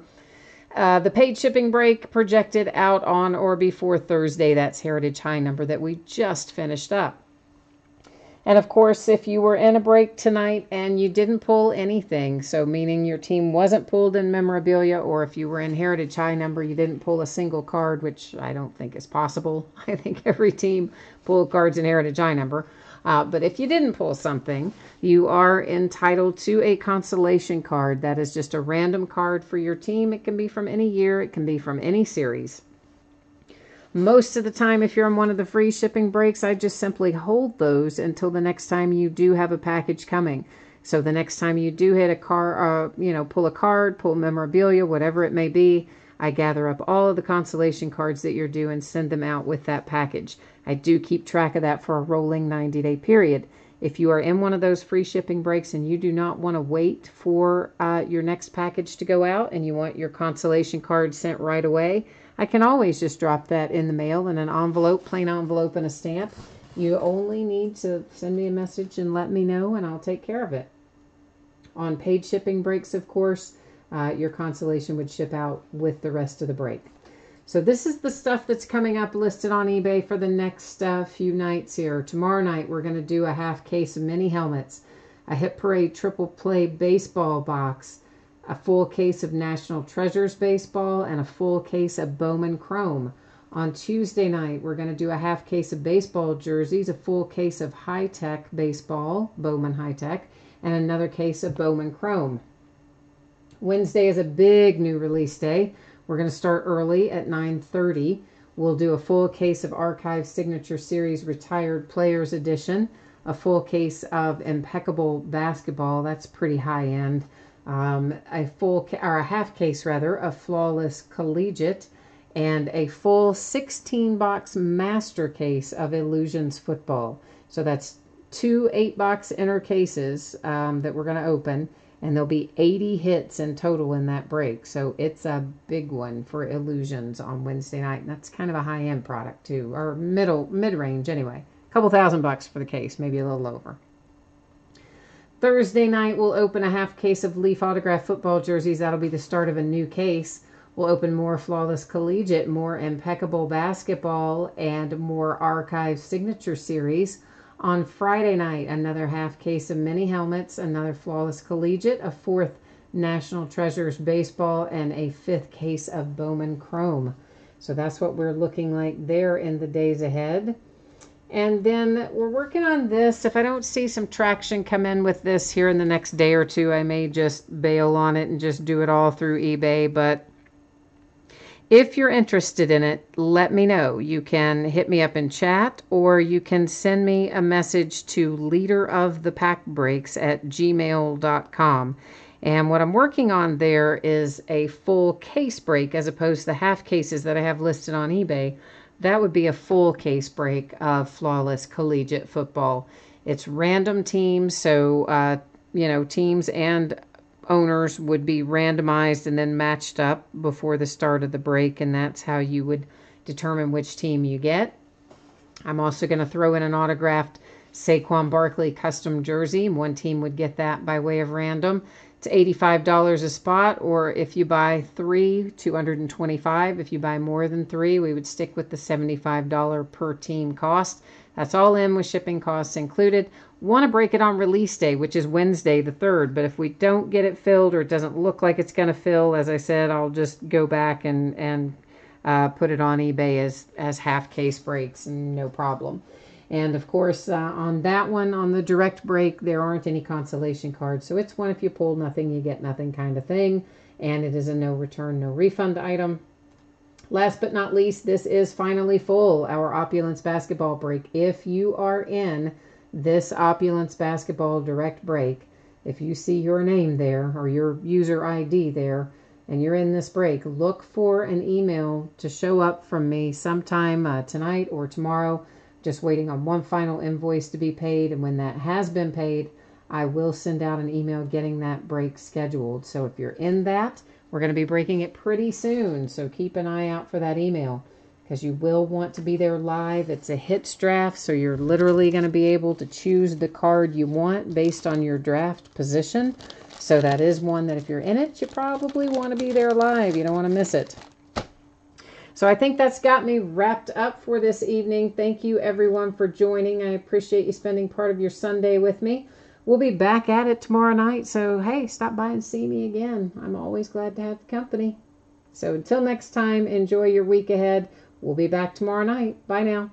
A: The paid shipping break projected out on or before Thursday. That's Heritage High number that we just finished up. And of course, if you were in a break tonight and you didn't pull anything, so meaning your team wasn't pulled in memorabilia, or if you were in Heritage High Number, you didn't pull a single card, which I don't think is possible. I think every team pulled cards in Heritage High Number. But if you didn't pull something, you are entitled to a consolation card. That is just a random card for your team. It can be from any year. It can be from any series. Most of the time, if you're on one of the free shipping breaks, I just simply hold those until the next time you do have a package coming. So the next time you do hit a card, pull a card, pull memorabilia, whatever it may be, I gather up all of the consolation cards that you're due and send them out with that package. I do keep track of that for a rolling 90-day period. If you are in one of those free shipping breaks and you do not want to wait for your next package to go out and you want your consolation card sent right away, I can always just drop that in the mail in an envelope, plain envelope and a stamp. You only need to send me a message and let me know, and I'll take care of it. On paid shipping breaks, of course, your consolation would ship out with the rest of the break. So this is the stuff that's coming up listed on eBay for the next few nights here. Tomorrow night, we're going to do a half case of mini helmets, a Hit Parade Triple Play baseball box, a full case of National Treasures baseball, and a full case of Bowman Chrome. On Tuesday night, we're going to do a half case of baseball jerseys, a full case of high-tech baseball, Bowman high-tech, and another case of Bowman Chrome. Wednesday is a big new release day. We're going to start early at 9:30. We'll do a full case of Archive Signature Series Retired Players Edition, a full case of Impeccable Basketball, that's pretty high-end, a half case of Flawless Collegiate, and a full 16-box master case of Illusions Football. So that's 2 8-box inner cases that we're going to open, and there'll be 80 hits in total in that break. So it's a big one for Illusions on Wednesday night, and that's kind of a high-end product too, or mid-range anyway. A couple $1,000 for the case, maybe a little over. Thursday night, we'll open a half case of Leaf Autograph football jerseys. That'll be the start of a new case. We'll open more Flawless Collegiate, more Impeccable Basketball, and more Archive Signature Series. On Friday night, another half case of mini helmets, another Flawless Collegiate, a 4th National Treasures baseball, and a 5th case of Bowman Chrome. So that's what we're looking like there in the days ahead. And then we're working on this. If I don't see some traction come in with this here in the next day or two, I may just bail on it and just do it all through eBay. But if you're interested in it, let me know. You can hit me up in chat, or you can send me a message to leaderofthepackbreaks@gmail.com. And what I'm working on there is a full case break as opposed to the half cases that I have listed on eBay. That would be a full case break of Flawless Collegiate Football. It's random teams, so, teams and owners would be randomized and then matched up before the start of the break, and that's how you would determine which team you get. I'm also going to throw in an autographed Saquon Barkley custom jersey. One team would get that by way of random. It's $85 a spot, or if you buy 3, $225. If you buy more than 3, we would stick with the $75 per team cost. That's all in with shipping costs included. Want to break it on release day, which is Wednesday the 3rd, but if we don't get it filled or it doesn't look like it's going to fill, as I said, I'll just go back and put it on eBay as half case breaks, no problem. And of course, on that one, on the direct break, there aren't any consolation cards. So it's one if you pull nothing, you get nothing kind of thing. And it is a no return, no refund item. Last but not least, this is finally full, our Opulence Basketball break. If you are in this Opulence Basketball direct break, if you see your name there or your user ID there, and you're in this break, look for an email to show up from me sometime tonight or tomorrow. Just waiting on one final invoice to be paid, and when that has been paid, I will send out an email getting that break scheduled. So if you're in that, we're going to be breaking it pretty soon, so keep an eye out for that email, because you will want to be there live. It's a hits draft, so you're literally going to be able to choose the card you want based on your draft position. So that is one that if you're in it, you probably want to be there live. You don't want to miss it. So I think that's got me wrapped up for this evening. Thank you, everyone, for joining. I appreciate you spending part of your Sunday with me. We'll be back at it tomorrow night. So, hey, stop by and see me again. I'm always glad to have the company. So until next time, enjoy your week ahead. We'll be back tomorrow night. Bye now.